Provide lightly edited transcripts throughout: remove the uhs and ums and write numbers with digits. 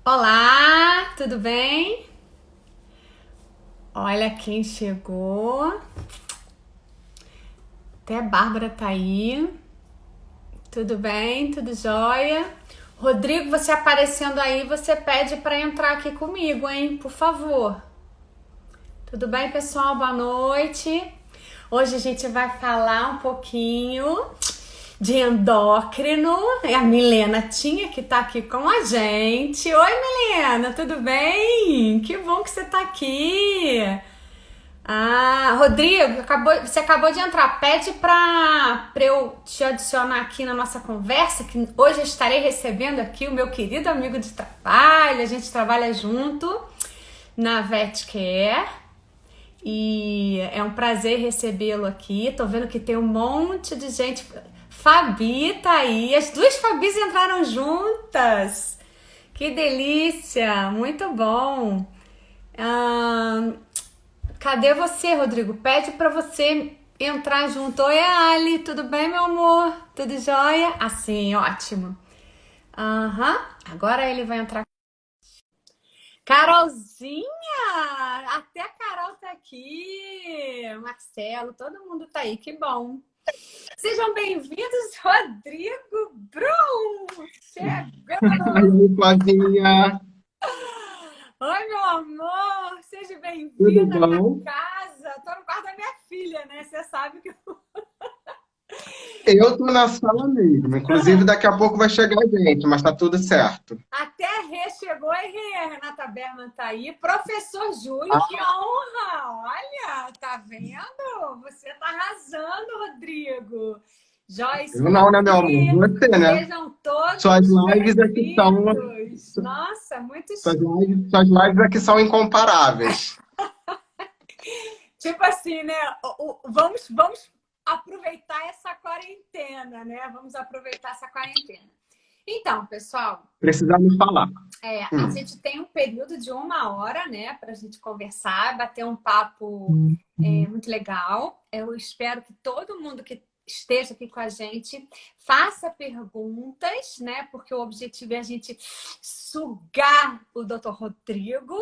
Olá, tudo bem? Olha quem chegou. Até a Bárbara tá aí. Tudo bem? Tudo jóia? Rodrigo, você aparecendo aí, você pede para entrar aqui comigo, hein? Por favor. Tudo bem, pessoal? Boa noite. Hoje a gente vai falar um pouquinho de endócrino. E a Milena tinha que estar aqui com a gente. Oi, Milena, tudo bem? Que bom que você está aqui. Rodrigo, você acabou de entrar. Pede para eu te adicionar aqui na nossa conversa, que hoje eu estarei recebendo aqui o meu querido amigo de trabalho. A gente trabalha junto na VetCare e é um prazer recebê-lo aqui. Tô vendo que tem um monte de gente. Fabi tá aí. As duas Fabis entraram juntas. Que delícia! Muito bom. Ah, Cadê você, Rodrigo? Pede pra você entrar junto. Oi, Ali, tudo bem, meu amor? Tudo jóia? Assim, ótimo. Aham, agora ele vai entrar. Carolzinha! Até a Carol tá aqui. Marcelo, todo mundo tá aí, que bom. Sejam bem-vindos, Rodrigo Brum! Chegou! Oi, Flavinha, Oi, meu amor! Seja tudo bem-vindo à minha bom? casa. Tô no quarto da minha filha, né? Você sabe que Eu tô na sala mesmo. Inclusive, daqui a pouco vai chegar gente, mas tá tudo certo. até a Rê chegou. E Rê, a Renata Berman tá aí. Professor Júlio, que Ah, honra! Olha, tá vendo? Você tá arrasando, Rodrigo. Joyce, eu não, né, meu amor? Maria, Você, né? sejam Suas todos lives aqui são, bem-vindos. Nossa, muito suas lives aqui são incomparáveis. tipo assim, né? Vamos aproveitar essa quarentena, né? Vamos aproveitar essa quarentena. Então, pessoal, Precisa me falar. a Hum. gente tem um período de 1 hora, né, para a gente conversar, bater um papo muito legal. Eu espero que todo mundo que esteja aqui com a gente faça perguntas, né, porque o objetivo é a gente sugar o Dr. Rodrigo.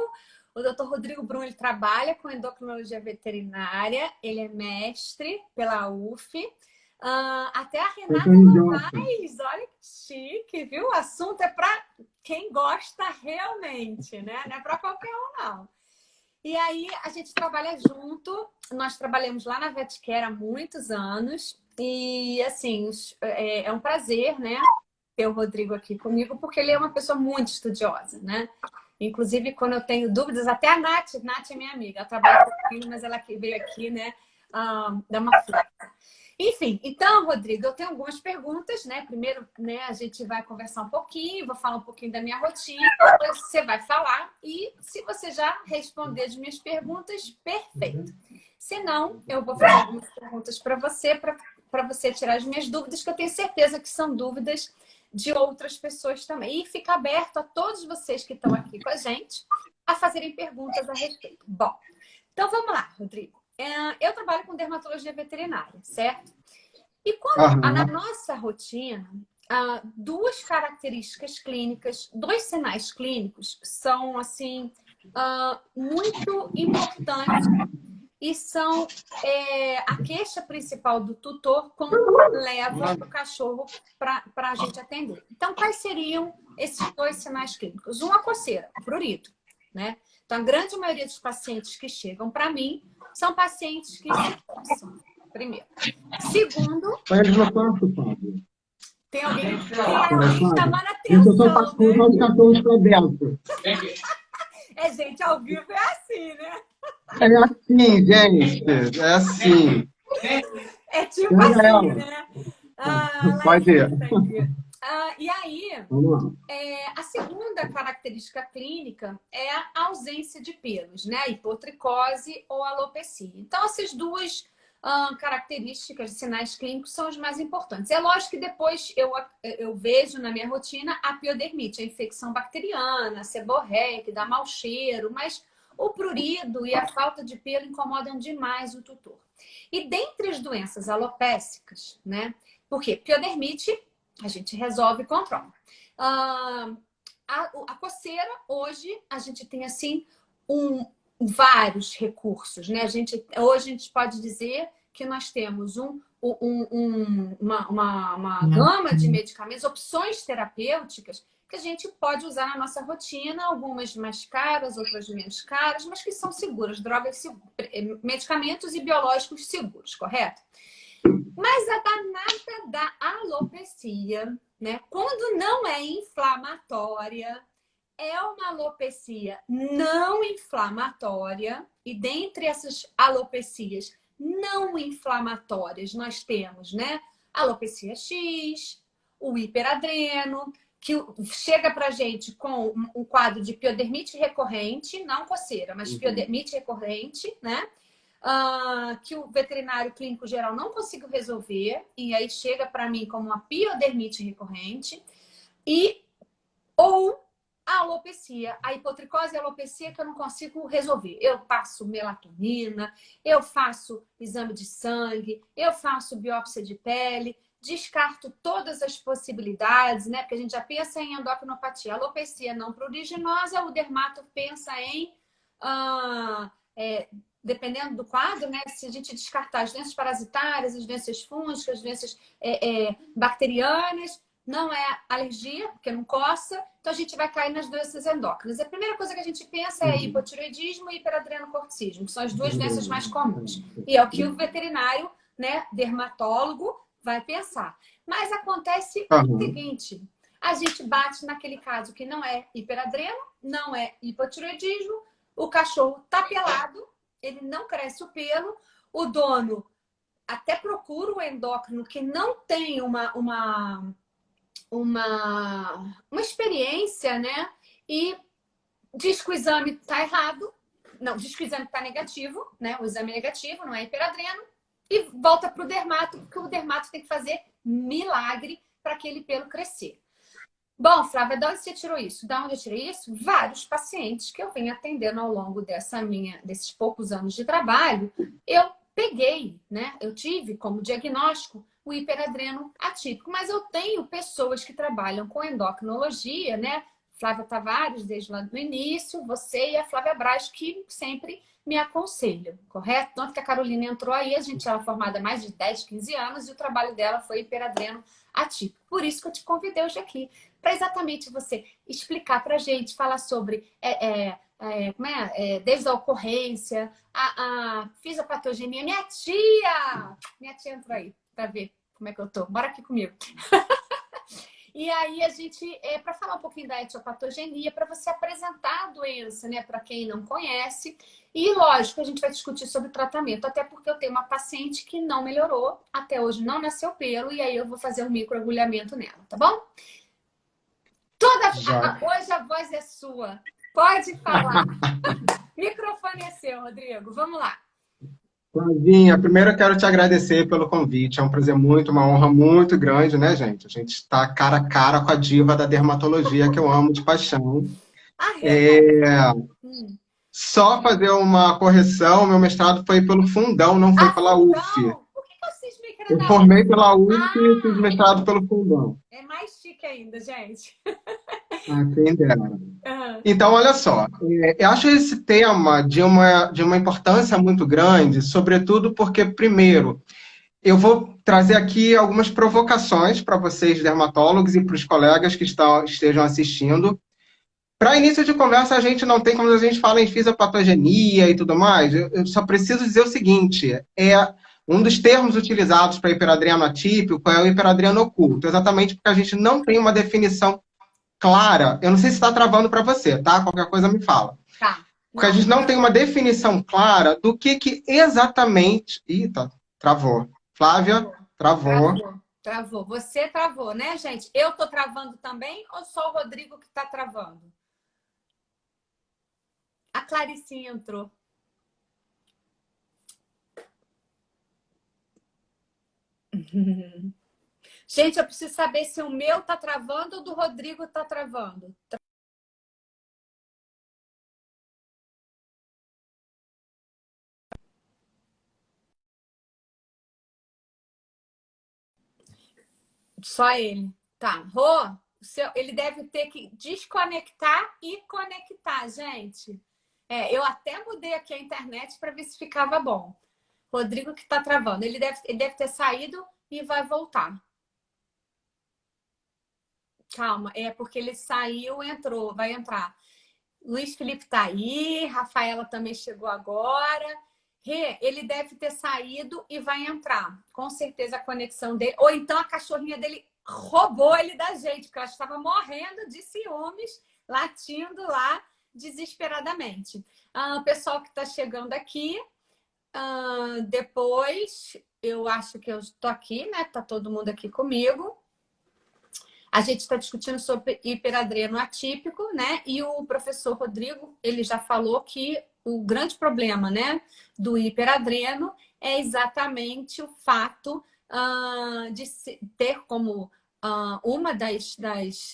O Dr. Rodrigo Brum, ele trabalha com endocrinologia veterinária, ele é mestre pela UF. Até a Eu Renata tô idiota. Novaes, olha que chique, viu? O assunto é para quem gosta realmente, né? Não é para qualquer um, não. E aí a gente trabalha junto, nós trabalhamos lá na VetCare há muitos anos e assim, é um prazer, né, ter o Rodrigo aqui comigo, porque ele é uma pessoa muito estudiosa, né? Inclusive, quando eu tenho dúvidas, até a Nath é minha amiga, ela trabalha comigo, mas ela veio aqui, né, dar uma força. Enfim, então, Rodrigo, eu tenho algumas perguntas, né? Primeiro, né, a gente vai conversar um pouquinho, vou falar um pouquinho da minha rotina, depois você vai falar e se você já responder as minhas perguntas, perfeito. Se não, eu vou fazer algumas perguntas para você tirar as minhas dúvidas, que eu tenho certeza que são dúvidas de outras pessoas também. E fica aberto a todos vocês que estão aqui com a gente a fazerem perguntas a respeito. Bom, então vamos lá, Rodrigo. Eu trabalho com dermatologia veterinária, certo? E na Aham. nossa rotina, duas características clínicas, dois sinais clínicos são assim muito importantes e são a queixa principal do tutor quando leva o cachorro para a gente atender. Então, quais seriam esses dois sinais clínicos? A coceira, prurido, né? Então, a grande maioria dos pacientes que chegam para mim são pacientes que se coçam, primeiro. Segundo, Mas eles não estão ocupados. tem alguém Engraçado. chamando a Eles só estão atenção, para né? colocar os cachorros para dentro. Gente, ao vivo é assim, né? É assim, gente. É assim. É tipo Pega assim, ela. né? Pode ir. Laricinha tá aqui. E aí, Vamos lá. a segunda característica clínica é a ausência de pelos, né? A hipotricose ou alopecia. Então, essas duas características, sinais clínicos, são os mais importantes. É lógico que depois eu vejo na minha rotina a piodermite, a infecção bacteriana, a seborreia, que dá mau cheiro, mas o prurido e a falta de pelo incomodam demais o tutor. E dentre as doenças alopécicas, né? Porque piodermite a gente resolve e controla. a coceira, hoje, a gente tem, assim, vários recursos, né? Hoje a gente pode dizer que nós temos uma gama de medicamentos, opções terapêuticas que a gente pode usar na nossa rotina, algumas mais caras, outras menos caras, mas que são seguras, medicamentos e biológicos seguros, correto? Mas a danada da alopecia, né? Quando não é inflamatória, é uma alopecia não inflamatória, e dentre essas alopecias não inflamatórias, nós temos, né, alopecia X, o hiperadreno, que chega pra gente com um quadro de piodermite recorrente, não coceira, mas piodermite recorrente, né? Que o veterinário clínico geral não conseguiu resolver, e aí chega para mim como uma piodermite recorrente, ou a alopecia, a hipotricose e a alopecia que eu não consigo resolver. Eu passo melatonina, eu faço exame de sangue, eu faço biópsia de pele, descarto todas as possibilidades, né? Porque a gente já pensa em endocrinopatia. A alopecia não pruriginosa, o dermato pensa em... dependendo do quadro, né? Se a gente descartar as doenças parasitárias, as doenças fúngicas, as doenças bacterianas, não é alergia, porque não coça, então a gente vai cair nas doenças endócrinas. A primeira coisa que a gente pensa é hipotireoidismo e hiperadrenocorticismo, que são as duas doenças mais comuns. E é o que o veterinário, né, dermatólogo, vai pensar. Mas acontece o seguinte, a gente bate naquele caso que não é hiperadreno, não é hipotireoidismo, o cachorro tá pelado, ele não cresce o pelo, o dono até procura o endócrino que não tem uma experiência, né? E diz que o exame está errado. Não, diz que o exame está negativo, né? O exame é negativo, não é hiperadreno. E volta para o dermato, porque o dermato tem que fazer milagre para aquele pelo crescer. Bom, Flávia, de onde você tirou isso? Da onde eu tirei isso? Vários pacientes que eu venho atendendo ao longo desses poucos anos de trabalho, eu peguei, né? Eu tive como diagnóstico o hiperadreno atípico, mas eu tenho pessoas que trabalham com endocrinologia, né? Flávia Tavares, desde lá do início, você e a Flávia Braz, que sempre me aconselham, correto? Tanto que a Carolina entrou aí, a gente era formada há mais de 10, 15 anos e o trabalho dela foi hiperadreno atípico. Por isso que eu te convidei hoje aqui, para exatamente você explicar para a gente, falar sobre desde a ocorrência, a fisiopatogenia. Minha tia entrou aí para ver como é que eu tô. Bora aqui comigo. E aí a gente, para falar um pouquinho da etiopatogenia, para você apresentar a doença, né, para quem não conhece. E lógico, a gente vai discutir sobre tratamento, até porque eu tenho uma paciente que não melhorou, até hoje não nasceu pelo, e aí eu vou fazer um microagulhamento nela, tá bom? Hoje a voz é sua. Pode falar. O microfone é seu, Rodrigo. Vamos lá. Flavinha, primeiro eu quero te agradecer pelo convite. É um prazer muito, uma honra muito grande, né, gente? A gente está cara a cara com a diva da dermatologia que eu amo de paixão. Só fazer uma correção, meu mestrado foi pelo Fundão, não foi pela UF. Por que eu cismei que era Eu da formei UF? pela UF e fiz mestrado pelo Fundão. É mais chique ainda, gente. Quem dera. Então, olha só, eu acho esse tema de uma importância muito grande, sobretudo porque, primeiro, eu vou trazer aqui algumas provocações para vocês, dermatólogos, e para os colegas que estejam assistindo. Para início de conversa, a gente não tem, como a gente fala em fisiopatogenia e tudo mais, eu só preciso dizer o seguinte, um dos termos utilizados para hiperadreno atípico é o hiperadreno oculto, exatamente porque a gente não tem uma definição clara. Eu não sei se está travando para você, tá? Qualquer coisa me fala. Tá. Porque a gente não tem uma definição clara do que exatamente... Ih, tá, travou. Flávia, travou. Travou. Você travou, né, gente? Eu tô travando também ou só o Rodrigo que tá travando? A Claricinha entrou. Gente, eu preciso saber se o meu tá travando ou do Rodrigo tá travando. Só ele. Tá. Rô, ele deve ter que desconectar e conectar, gente. Eu até mudei aqui a internet para ver se ficava bom. Rodrigo que está travando. Ele deve ter saído e vai voltar. Calma, é porque ele saiu, entrou, vai entrar. Luiz Felipe tá aí, Rafaela também chegou agora. Ele deve ter saído e vai entrar. Com certeza a conexão dele. Ou então a cachorrinha dele roubou ele da gente, porque ela estava morrendo de ciúmes, latindo lá desesperadamente. O pessoal que está chegando aqui, depois, eu acho que eu estou aqui, né? Tá todo mundo aqui comigo. A gente está discutindo sobre hiperadreno atípico, né? E o professor Rodrigo, ele já falou que o grande problema, né, do hiperadreno é exatamente o fato de ter como uma das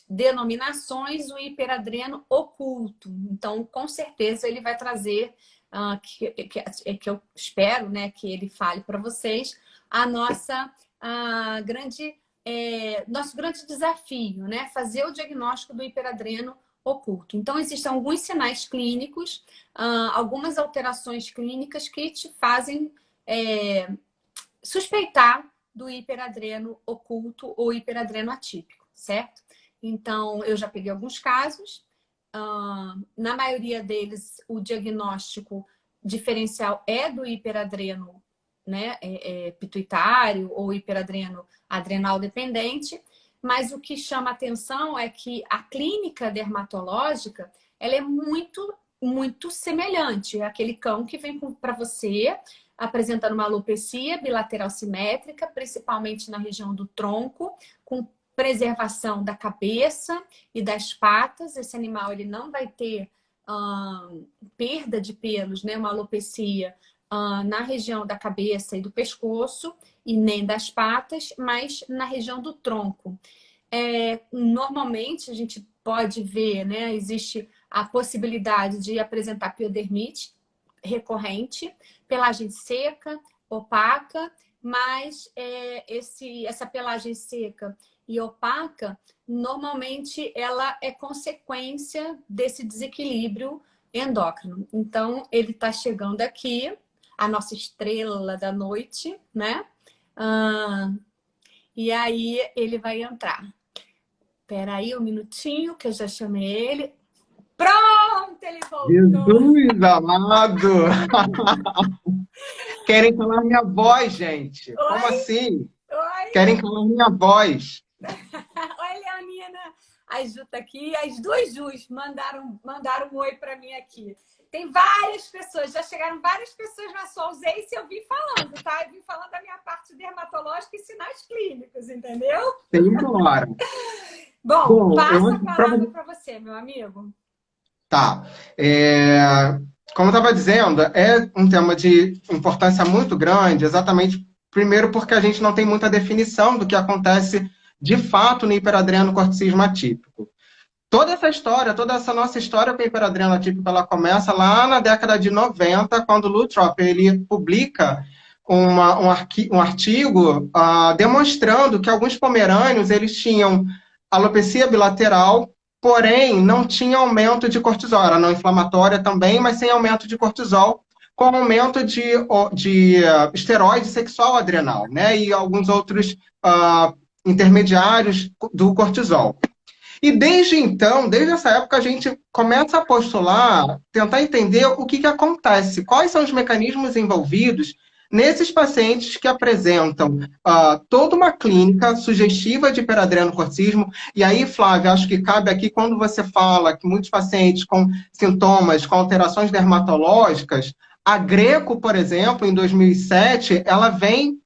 denominações o hiperadreno oculto. Então, com certeza, ele vai trazer, que eu espero, né, que ele fale para vocês, nosso grande desafio, né? Fazer o diagnóstico do hiperadreno oculto. Então, existem alguns sinais clínicos, algumas alterações clínicas que te fazem suspeitar do hiperadreno oculto ou hiperadreno atípico, certo? Então, eu já peguei alguns casos. Na maioria deles, o diagnóstico diferencial é do hiperadreno, né, pituitário ou hiperadreno adrenal dependente, mas o que chama atenção é que a clínica dermatológica ela é muito, muito semelhante àquele cão que vem para você apresentando uma alopecia bilateral simétrica, principalmente na região do tronco, com preservação da cabeça e das patas. Esse animal ele não vai ter perda de pelos, né, uma alopecia na região da cabeça e do pescoço e nem das patas, mas na região do tronco. Normalmente a gente pode ver, né, existe a possibilidade de apresentar piodermite recorrente, pelagem seca, opaca, mas essa pelagem seca e opaca, normalmente ela é consequência desse desequilíbrio endócrino. Então, ele está chegando aqui, a nossa estrela da noite, né? E aí ele vai entrar. Espera aí um minutinho que eu já chamei ele. Pronto, ele voltou. Jesus amado! Querem calar minha voz, gente. Oi? Como assim? Oi? Querem calar minha voz. Oi, Leonina. A Ju tá aqui. As duas Jus mandaram um oi para mim aqui. Tem várias pessoas, já chegaram várias pessoas na sua ausência e eu vim falando, tá? Eu vim falando da minha parte dermatológica e sinais clínicos, entendeu? Simbora. Bom, passa a palavra para você, meu amigo. Tá. Como eu estava dizendo, é um tema de importância muito grande, exatamente, primeiro porque a gente não tem muita definição do que acontece de fato no hiperadrenocorticismo atípico. Toda essa nossa história com o hiperadreno atípico, ela começa lá na década de 90, quando o Luttrop, ele publica um artigo demonstrando que alguns pomerâneos, eles tinham alopecia bilateral, porém não tinha aumento de cortisol, era não inflamatória também, mas sem aumento de cortisol, com aumento de esteroide sexual adrenal, né, e alguns outros intermediários do cortisol. E desde então, desde essa época, a gente começa a postular, tentar entender o que acontece, quais são os mecanismos envolvidos nesses pacientes que apresentam toda uma clínica sugestiva de hiperadrenocorticismo. E aí, Flávia, acho que cabe aqui, quando você fala que muitos pacientes com sintomas, com alterações dermatológicas, a Greco, por exemplo, em 2007, ela vem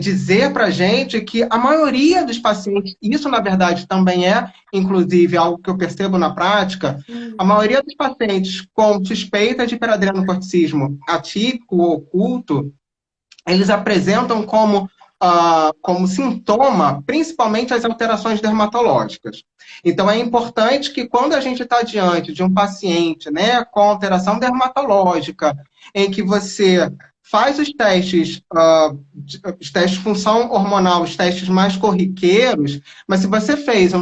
dizer para a gente que a maioria dos pacientes, isso na verdade também é, inclusive, algo que eu percebo na prática, a maioria dos pacientes com suspeita de hiperadrenocorticismo atípico ou oculto, eles apresentam como sintoma, principalmente as alterações dermatológicas. Então, é importante que quando a gente está diante de um paciente, né, com alteração dermatológica, em que você faz os testes de função hormonal, os testes mais corriqueiros, mas se você fez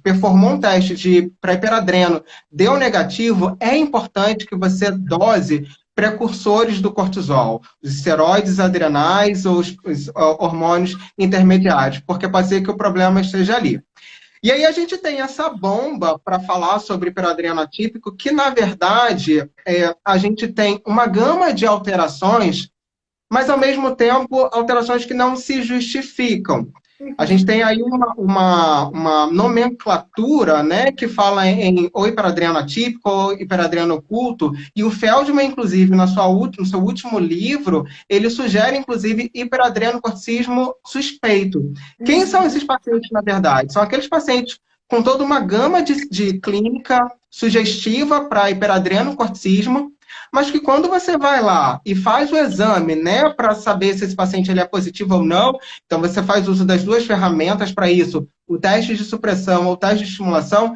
performou um teste para hiperadreno, deu negativo, é importante que você dose precursores do cortisol, os esteroides adrenais ou os hormônios intermediários, porque pode ser que o problema esteja ali. E aí a gente tem essa bomba para falar sobre hiperadreno atípico, que, na verdade, a gente tem uma gama de alterações, mas, ao mesmo tempo, alterações que não se justificam. A gente tem aí uma nomenclatura, né, que fala em ou hiperadreno atípico ou hiperadreno oculto, e o Feldman, inclusive, no seu último livro, ele sugere, inclusive, hiperadrenocorticismo suspeito. Quem são esses pacientes, na verdade? São aqueles pacientes com toda uma gama de clínica sugestiva para hiperadrenocorticismo, mas que quando você vai lá e faz o exame, né, para saber se esse paciente ele é positivo ou não, então você faz uso das duas ferramentas para isso, o teste de supressão ou o teste de estimulação,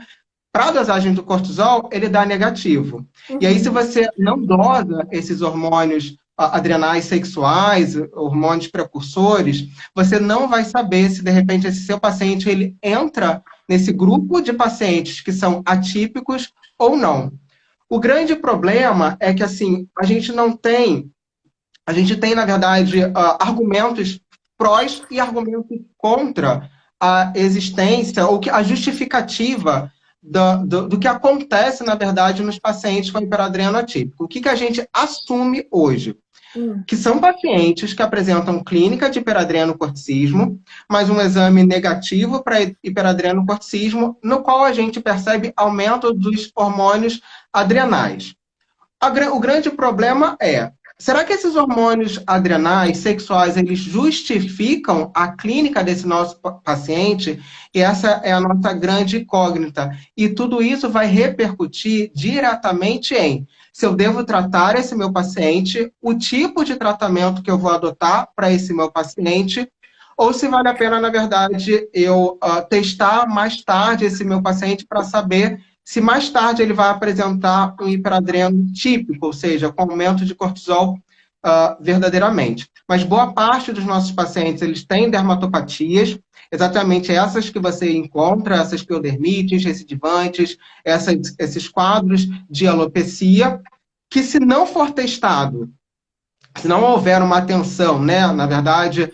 para a dosagem do cortisol, ele dá negativo. E aí, se você não dosa esses hormônios adrenais sexuais, hormônios precursores, você não vai saber se, de repente, esse seu paciente ele entra nesse grupo de pacientes que são atípicos ou não. O grande problema é que, assim, a gente tem, na verdade, argumentos prós e argumentos contra a existência, ou a justificativa do que acontece, na verdade, nos pacientes com hiperadreno atípico. O que a gente assume hoje? Que são pacientes que apresentam clínica de hiperadrenocorticismo, mas um exame negativo para hiperadrenocorticismo, no qual a gente percebe aumento dos hormônios adrenais. O grande problema é, será que esses hormônios adrenais sexuais, eles justificam a clínica desse nosso paciente? E essa é a nossa grande incógnita. E tudo isso vai repercutir diretamente em se eu devo tratar esse meu paciente, o tipo de tratamento que eu vou adotar para esse meu paciente, ou se vale a pena, na verdade, eu testar mais tarde esse meu paciente para saber se mais tarde ele vai apresentar um hiperadreno típico, ou seja, com aumento de cortisol verdadeiramente. Mas boa parte dos nossos pacientes, eles têm dermatopatias, exatamente essas que você encontra, essas piodermites, recidivantes, esses quadros de alopecia, que se não for testado, se não houver uma atenção, né, na verdade,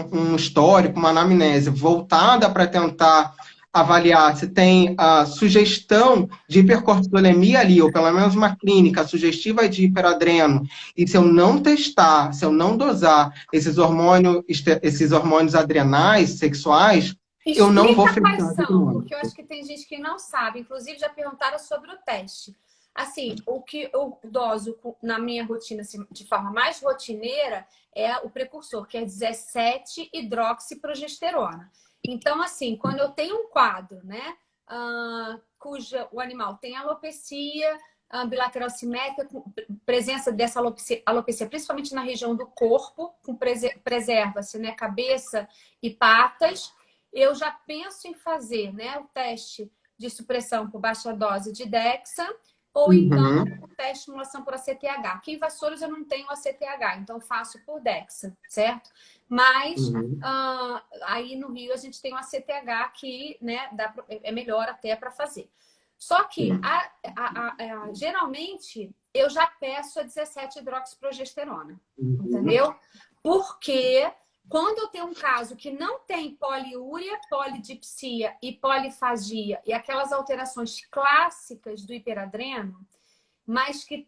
um histórico, uma anamnese voltada para tentar avaliar se tem a sugestão de hipercortisolemia ali, ou pelo menos uma clínica sugestiva de hiperadreno, e se eu não testar, se eu não dosar esses hormônios adrenais, sexuais, eu não vou ficar quais são, porque eu acho que tem gente que não sabe, inclusive já perguntaram sobre o teste. Assim, o que eu doso na minha rotina assim, de forma mais rotineira é o precursor, que é 17-hidroxiprogesterona. Então, assim, quando eu tenho um quadro, né, cuja o animal tem alopecia bilateral simétrica, com presença dessa alopecia, principalmente na região do corpo, com preserva-se, né, cabeça e patas, eu já penso em fazer, né, o teste de supressão por baixa dose de Dexa, ou então o teste de estimulação por ACTH. Aqui em Vassouras eu não tenho ACTH, então faço por Dexa, certo? Mas aí no Rio a gente tem o ACTH que, né, é melhor até para fazer. Só que geralmente eu já peço a 17-hidroxiprogesterona, entendeu? Porque quando eu tenho um caso que não tem poliúria, polidipsia e polifagia e aquelas alterações clássicas do hiperadreno, mas que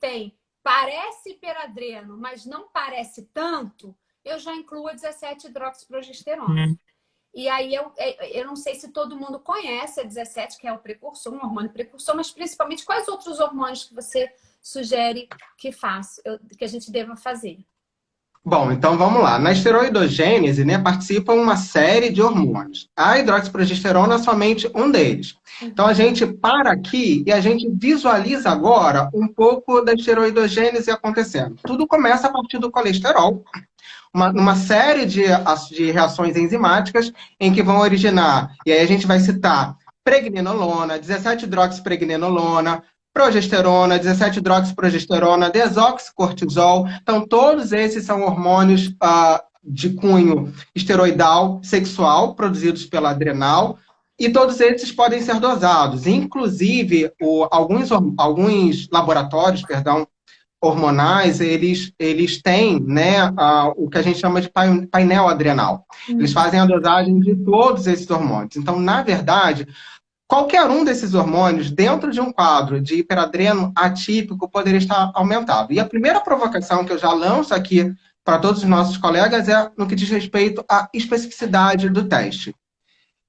parece hiperadreno, mas não parece tanto, eu já incluo a 17-hidroxiprogesterona. E aí eu não sei se todo mundo conhece a 17, que é o precursor, um hormônio precursor, mas principalmente quais outros hormônios que você sugere que a gente deva fazer? Bom, então vamos lá. Na esteroidogênese, né, participam uma série de hormônios. A hidroxiprogesterona é somente um deles. Então a gente para aqui e a gente visualiza agora um pouco da esteroidogênese acontecendo. Tudo começa a partir do colesterol, uma série de reações enzimáticas em que vão originar, e aí a gente vai citar pregnenolona, 17-hidroxipregnenolona, progesterona, 17-hidroxiprogesterona, desoxicortisol. Então, todos esses são hormônios de cunho esteroidal sexual, produzidos pela adrenal, e todos esses podem ser dosados. Inclusive, alguns laboratórios, hormonais, eles têm, né, o que a gente chama de painel adrenal. Eles fazem a dosagem de todos esses hormônios. Então, na verdade, qualquer um desses hormônios, dentro de um quadro de hiperadreno atípico, poderia estar aumentado. E a primeira provocação que eu já lanço aqui para todos os nossos colegas é no que diz respeito à especificidade do teste.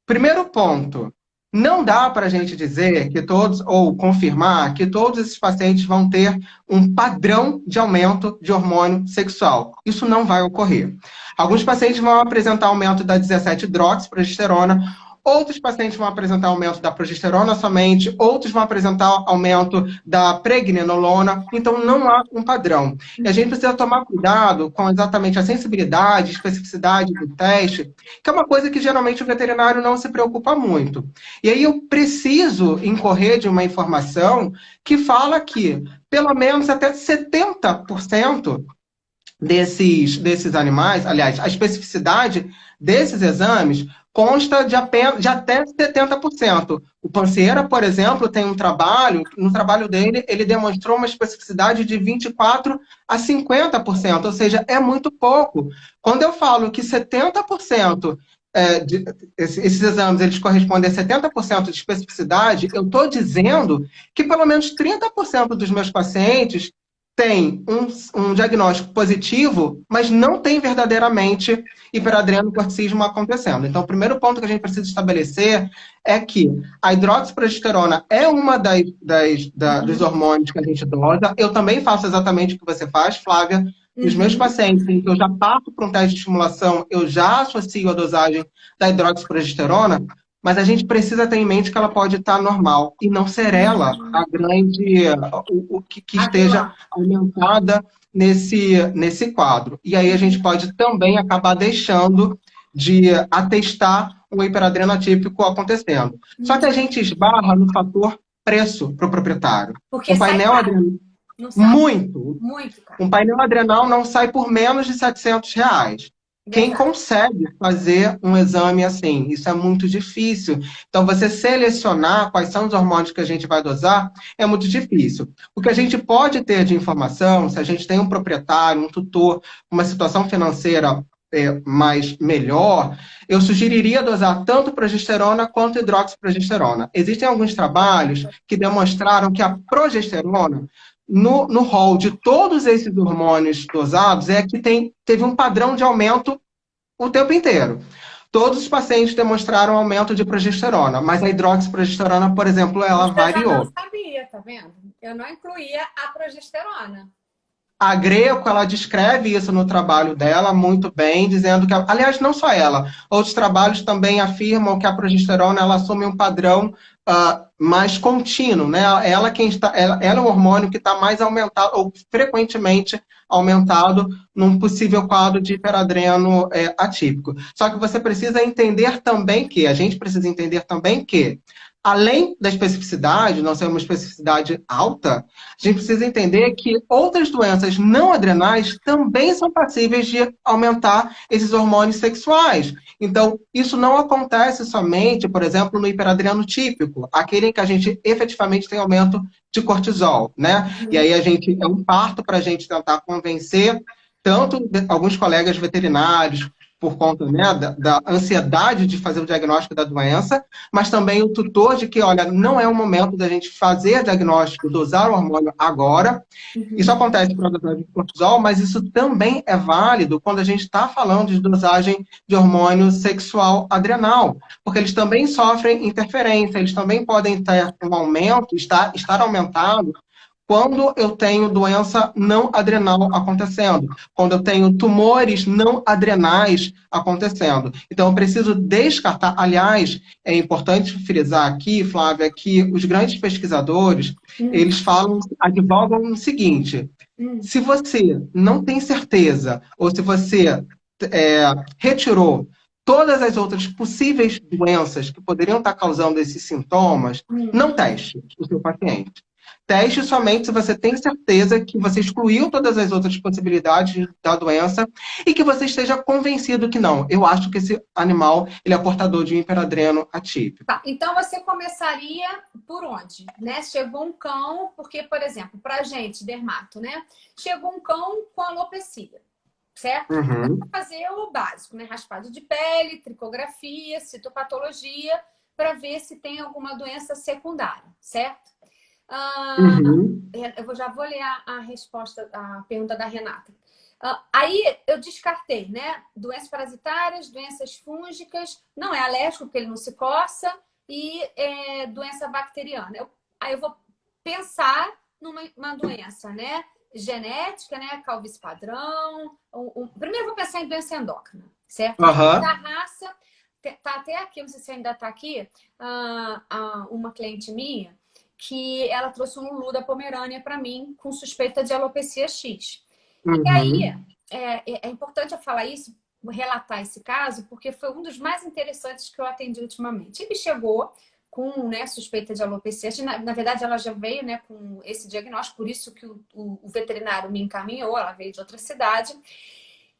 Primeiro ponto, não dá para a gente dizer que todos, ou confirmar que todos esses pacientes vão ter um padrão de aumento de hormônio sexual. Isso não vai ocorrer. Alguns pacientes vão apresentar aumento da 17-hidroxiprogesterona, outros pacientes vão apresentar aumento da progesterona somente, outros vão apresentar aumento da pregnenolona, então não há um padrão. E a gente precisa tomar cuidado com exatamente a sensibilidade, especificidade do teste, que é uma coisa que geralmente o veterinário não se preocupa muito. E aí eu preciso incorrer de uma informação que fala que pelo menos até 70% desses animais, aliás, a especificidade desses exames consta de até 70%. O Panseira, por exemplo, tem um trabalho, no trabalho dele, ele demonstrou uma especificidade de 24% a 50%, ou seja, é muito pouco. Quando eu falo que 70% esses exames eles correspondem a 70% de especificidade, eu estou dizendo que pelo menos 30% dos meus pacientes tem um diagnóstico positivo, mas não tem verdadeiramente hiperadrenocorticismo acontecendo. Então, o primeiro ponto que a gente precisa estabelecer é que a hidroxiprogesterona é uma dos hormônios que a gente dosa. Eu também faço exatamente o que você faz, Flávia. Os meus pacientes, em que eu já parto para um teste de estimulação, eu já associo a dosagem da hidroxiprogesterona, mas a gente precisa ter em mente que ela pode estar normal e não ser ela o que esteja aumentada nesse quadro. E aí a gente pode também acabar deixando de atestar o hiperadreno atípico acontecendo. Só que a gente esbarra no fator preço para o proprietário. Porque o painel adrenal muito. Um painel adrenal não sai por menos de R$700. Quem consegue fazer um exame assim? Isso é muito difícil. Então, você selecionar quais são os hormônios que a gente vai dosar é muito difícil. O que a gente pode ter de informação, se a gente tem um proprietário, um tutor, uma situação financeira mais melhor, eu sugeriria dosar tanto progesterona quanto hidroxiprogesterona. Existem alguns trabalhos que demonstraram que a progesterona, no rol de todos esses hormônios dosados, é que teve um padrão de aumento o tempo inteiro. Todos os pacientes demonstraram aumento de progesterona, mas a hidroxiprogesterona, por exemplo, ela variou. Eu não sabia, tá vendo? Eu não incluía a progesterona. A Greco, ela descreve isso no trabalho dela muito bem, dizendo que, aliás, não só ela, outros trabalhos também afirmam que a progesterona ela assume um padrão mais contínuo, né? Ela é um hormônio que está mais aumentado, ou frequentemente aumentado, num possível quadro de hiperadreno atípico. Só que você precisa entender também a gente precisa entender também que, além da especificidade, não ser uma especificidade alta, a gente precisa entender que outras doenças não adrenais também são passíveis de aumentar esses hormônios sexuais. Então, isso não acontece somente, por exemplo, no hiperadreno típico, aquele em que a gente efetivamente tem aumento de cortisol, né? E aí é um parto para a gente tentar convencer tanto alguns colegas veterinários, por conta, né, da ansiedade de fazer o diagnóstico da doença, mas também o tutor de que, olha, não é o momento da gente fazer diagnóstico, dosar o hormônio agora. Isso acontece para a dosagem de cortisol, mas isso também é válido quando a gente está falando de dosagem de hormônio sexual adrenal, porque eles também sofrem interferência, eles também podem ter um aumento, estar aumentado, quando eu tenho doença não adrenal acontecendo, quando eu tenho tumores não adrenais acontecendo. Então, eu preciso descartar. Aliás, é importante frisar aqui, Flávia, que os grandes pesquisadores, eles advogam o seguinte: se você não tem certeza, ou se você retirou todas as outras possíveis doenças que poderiam estar causando esses sintomas, não teste o seu paciente. Teste somente se você tem certeza que você excluiu todas as outras possibilidades da doença e que você esteja convencido que não. Eu acho que esse animal ele é portador de um hiperadreno atípico. Tá, então você começaria por onde, né? Chegou um cão, porque, por exemplo, pra gente, dermato, né? Chegou um cão com alopecia, certo? Uhum. Vamos fazer o básico, né? Raspado de pele, tricografia, citopatologia, para ver se tem alguma doença secundária, certo? Uhum. Eu já vou ler a resposta, a pergunta da Renata. Aí eu descartei, né? Doenças parasitárias, doenças fúngicas, não é alérgico, porque ele não se coça, e doença bacteriana. Aí eu vou pensar numa doença, né? Genética, né? Calvície padrão. Primeiro eu vou pensar em doença endócrina, certo? Da Uhum. raça, tá até aqui, não sei se ainda tá aqui, uma cliente minha, que ela trouxe um Lulu da Pomerânia para mim com suspeita de alopecia X. E aí, Uhum. é importante eu falar isso, relatar esse caso, porque foi um dos mais interessantes que eu atendi ultimamente. Ele chegou com, né, suspeita de alopecia. Na verdade, ela já veio, né, com esse diagnóstico, por isso que o veterinário me encaminhou, ela veio de outra cidade.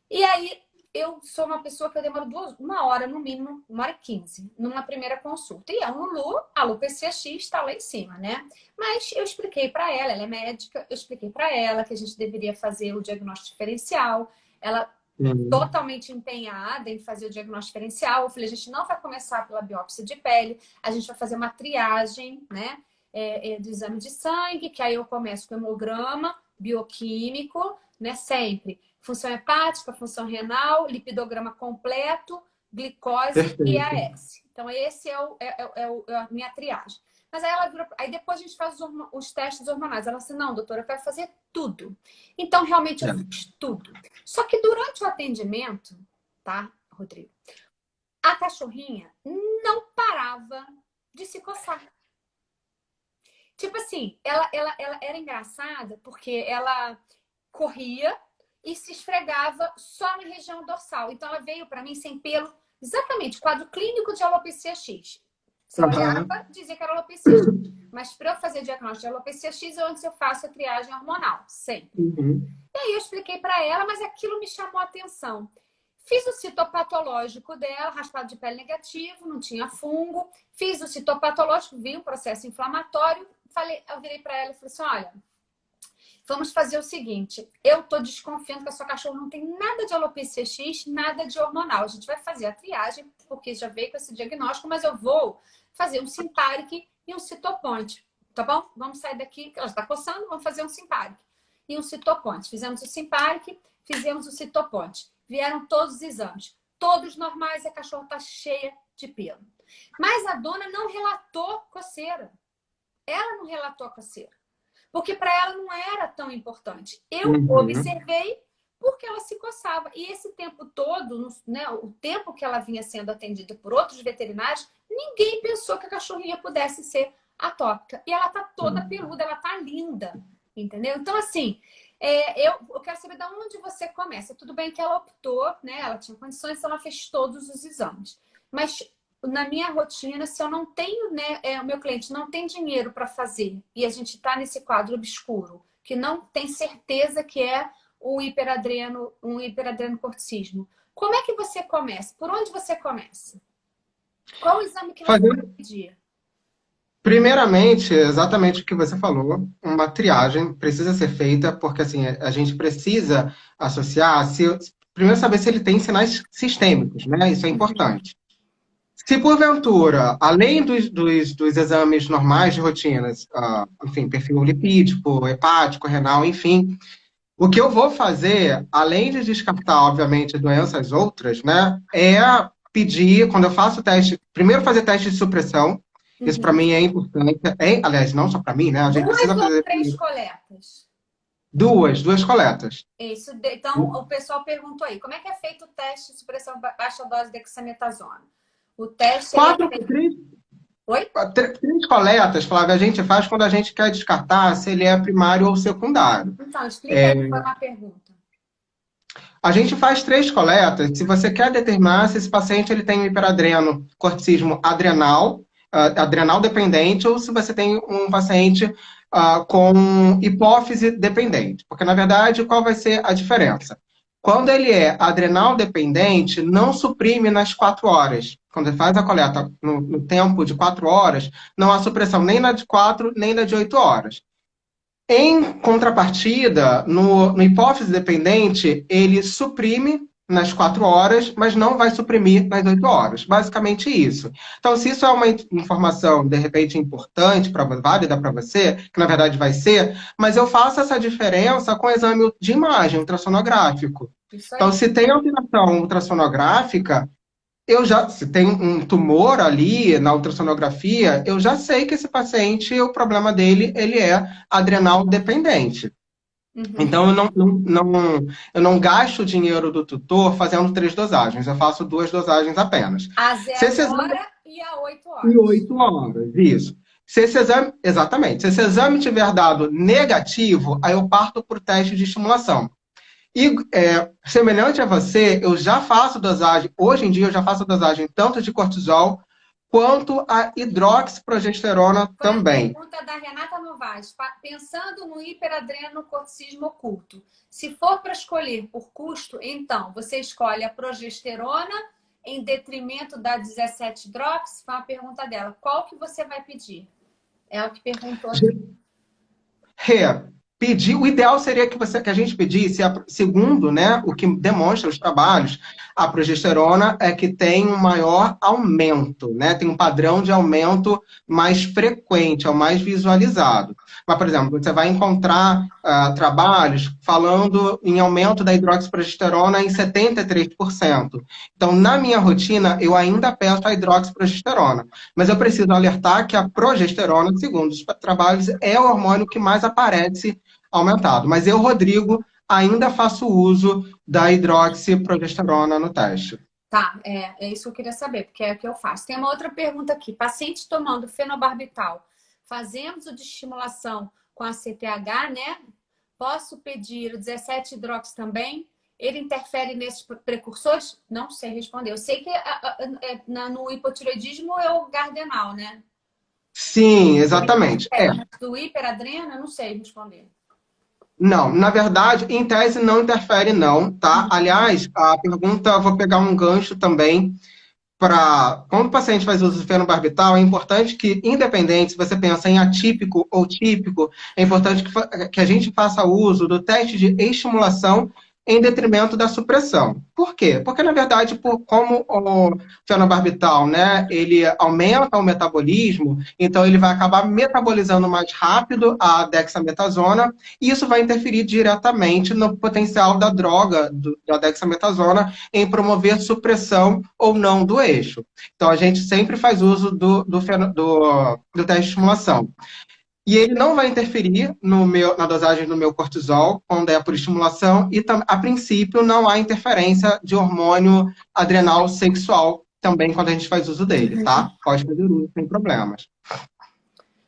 E aí, eu sou uma pessoa que eu demoro uma hora no mínimo, 1h15, numa primeira consulta. E é um Lulu, a alopecia X está lá em cima, né? Mas eu expliquei para ela é médica, eu expliquei para ela que a gente deveria fazer o diagnóstico diferencial. Ela Uhum. totalmente empenhada em fazer o diagnóstico diferencial. Eu falei, a gente não vai começar pela biópsia de pele, a gente vai fazer uma triagem, né? Do exame de sangue, que aí eu começo com hemograma bioquímico, né? Sempre. Função hepática, função renal, lipidograma completo, glicose e Perfeito. AS. Então, esse é a minha triagem. Mas aí ela virou, aí depois a gente faz os testes hormonais. Ela disse, não, doutora, eu quero fazer tudo. Então, realmente, eu É. fiz tudo. Só que durante o atendimento, tá, Rodrigo? A cachorrinha não parava de se coçar. Tipo assim, ela era engraçada porque ela corria e se esfregava só na região dorsal. Então, ela veio para mim sem pelo, exatamente, quadro clínico de alopecia X. Você olhava, Uhum. dizia que era alopecia X. Mas para eu fazer diagnóstico de alopecia X, é onde eu faço a triagem hormonal, sempre. Uhum. E aí eu expliquei para ela, mas aquilo me chamou a atenção. Fiz o citopatológico dela, raspado de pele negativo, não tinha fungo. Fiz o citopatológico, vi um processo inflamatório. Eu virei para ela e falei assim, olha, vamos fazer o seguinte, eu estou desconfiando que a sua cachorra não tem nada de alopecia X, nada de hormonal. A gente vai fazer a triagem, porque já veio com esse diagnóstico, mas eu vou fazer um Simparic e um Citoponte, tá bom? Vamos sair daqui, ela está coçando, vamos fazer um Simparic e um Citoponte. Fizemos o Simparic, fizemos o Citoponte. Vieram todos os exames, todos normais, a cachorra está cheia de pelo. Mas a dona não relatou coceira. Ela não relatou coceira. Porque para ela não era tão importante. Eu Uhum. observei porque ela se coçava. E esse tempo todo, né, o tempo que ela vinha sendo atendida por outros veterinários, ninguém pensou que a cachorrinha pudesse ser atópica. E ela tá toda peluda, ela tá linda. Entendeu? Então, assim, eu quero saber de onde você começa. Tudo bem que ela optou, né? Ela tinha condições, ela fez todos os exames. Mas na minha rotina, se eu não tenho, né, o meu cliente não tem dinheiro para fazer e a gente está nesse quadro obscuro, que não tem certeza que é um hiperadreno corticismo, como é que você começa? Por onde você começa? Qual o exame que você vai Fazer, pedir? primeiramente, exatamente o que você falou, uma triagem precisa ser feita, porque assim, a gente precisa associar, primeiro saber se ele tem sinais sistêmicos, né? Isso é importante. Se porventura, além dos exames normais de rotinas, enfim, perfil lipídico, hepático, renal, enfim, o que eu vou fazer, além de descartar, obviamente, doenças outras, né, é pedir, quando eu faço o teste, primeiro fazer teste de supressão, isso para Uhum. mim é importante, aliás, não só para mim, né, a gente Duas precisa ou fazer três coletas? duas coletas. Isso. Então, o pessoal perguntou aí, como é que é feito o teste de supressão baixa dose de dexametasona? O teste, ele é Quatro, feito... três, Oi? três coletas, Flávia, a gente faz quando a gente quer descartar se ele é primário ou secundário. Então, explica aí, foi uma pergunta. A gente faz três coletas. Se você quer determinar se esse paciente ele tem hiperadreno, corticismo adrenal, adrenal dependente, ou se você tem um paciente com hipófise dependente. Porque, na verdade, qual vai ser a diferença? Quando ele é adrenal dependente, não suprime nas 4 horas. Quando ele faz a coleta no tempo de 4 horas, não há supressão nem na de 4, nem na de 8 horas. Em contrapartida, no hipófise dependente, ele suprime nas 4 horas, mas não vai suprimir nas 8 horas. Basicamente isso. Então, se isso é uma informação, de repente, importante, válida para você, que na verdade vai ser, mas eu faço essa diferença com o exame de imagem ultrassonográfico. Então, se tem alteração ultrassonográfica, se tem um tumor ali na ultrassonografia, eu já sei que esse paciente, o problema dele, ele é adrenal dependente. Então, eu não gasto o dinheiro do tutor fazendo 3 dosagens, eu faço 2 dosagens apenas. A 0 hora e a 8 horas. E 8 horas, isso. Exatamente. Se esse exame tiver dado negativo, aí eu parto para o teste de estimulação. E, semelhante a você, eu já faço dosagem, hoje em dia eu já faço dosagem tanto de cortisol quanto a hidroxiprogesterona também. Pergunta da Renata Novaes, pensando no hiperadrenocorticismo oculto, se for para escolher por custo, então você escolhe a progesterona em detrimento da 17-hidrox? Foi uma pergunta dela. Qual que você vai pedir? É o que perguntou aqui. O ideal seria que a gente pedisse, segundo, né, o que demonstra os trabalhos, a progesterona é que tem um maior aumento, né, tem um padrão de aumento mais frequente, é o mais visualizado. Mas, por exemplo, você vai encontrar trabalhos falando em aumento da hidroxiprogesterona em 73%. Então, na minha rotina, eu ainda peço a hidroxiprogesterona, mas eu preciso alertar que a progesterona, segundo os trabalhos, é o hormônio que mais aparece aumentado. Mas eu, Rodrigo, ainda faço uso da hidroxiprogesterona no teste. Tá, é isso que eu queria saber, porque é o que eu faço. Tem uma outra pergunta aqui. Paciente tomando fenobarbital, fazemos o de estimulação com a CTH, né? Posso pedir o 17-hidrox também? Ele interfere nesses precursores? Não sei responder. Eu sei que no hipotireoidismo é o Gardenal, né? Sim, exatamente. Do hiperadreno, eu não sei responder. Não, na verdade, em tese não interfere não, tá? Aliás, a pergunta, vou pegar um gancho também para... Quando o paciente faz uso de fenobarbital, é importante que, independente se você pensa em atípico ou típico, é importante que a gente faça uso do teste de estimulação em detrimento da supressão. Por quê? Porque, na verdade, como o fenobarbital, né, ele aumenta o metabolismo, então ele vai acabar metabolizando mais rápido a dexametasona, e isso vai interferir diretamente no potencial da droga, da dexametasona, em promover supressão ou não do eixo. Então, a gente sempre faz uso do teste de estimulação. E ele não vai interferir na dosagem do meu cortisol, quando é por estimulação, e a princípio não há interferência de hormônio adrenal sexual também quando a gente faz uso dele, tá? Pode fazer uso sem problemas.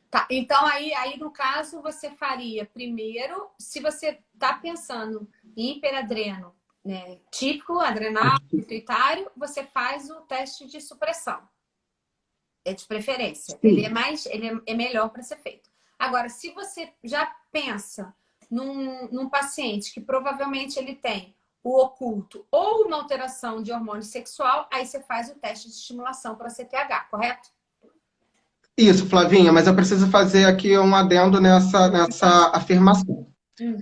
Tá, então aí no caso você faria primeiro, se você está pensando em hiperadreno, né, típico, adrenal, pituitário, você faz o teste de supressão. É de preferência. Ele é melhor para ser feito. Agora, se você já pensa num paciente que provavelmente ele tem o oculto ou uma alteração de hormônio sexual, aí você faz o teste de estimulação para CTH, correto? Isso, Flavinha, mas eu preciso fazer aqui um adendo nessa afirmação.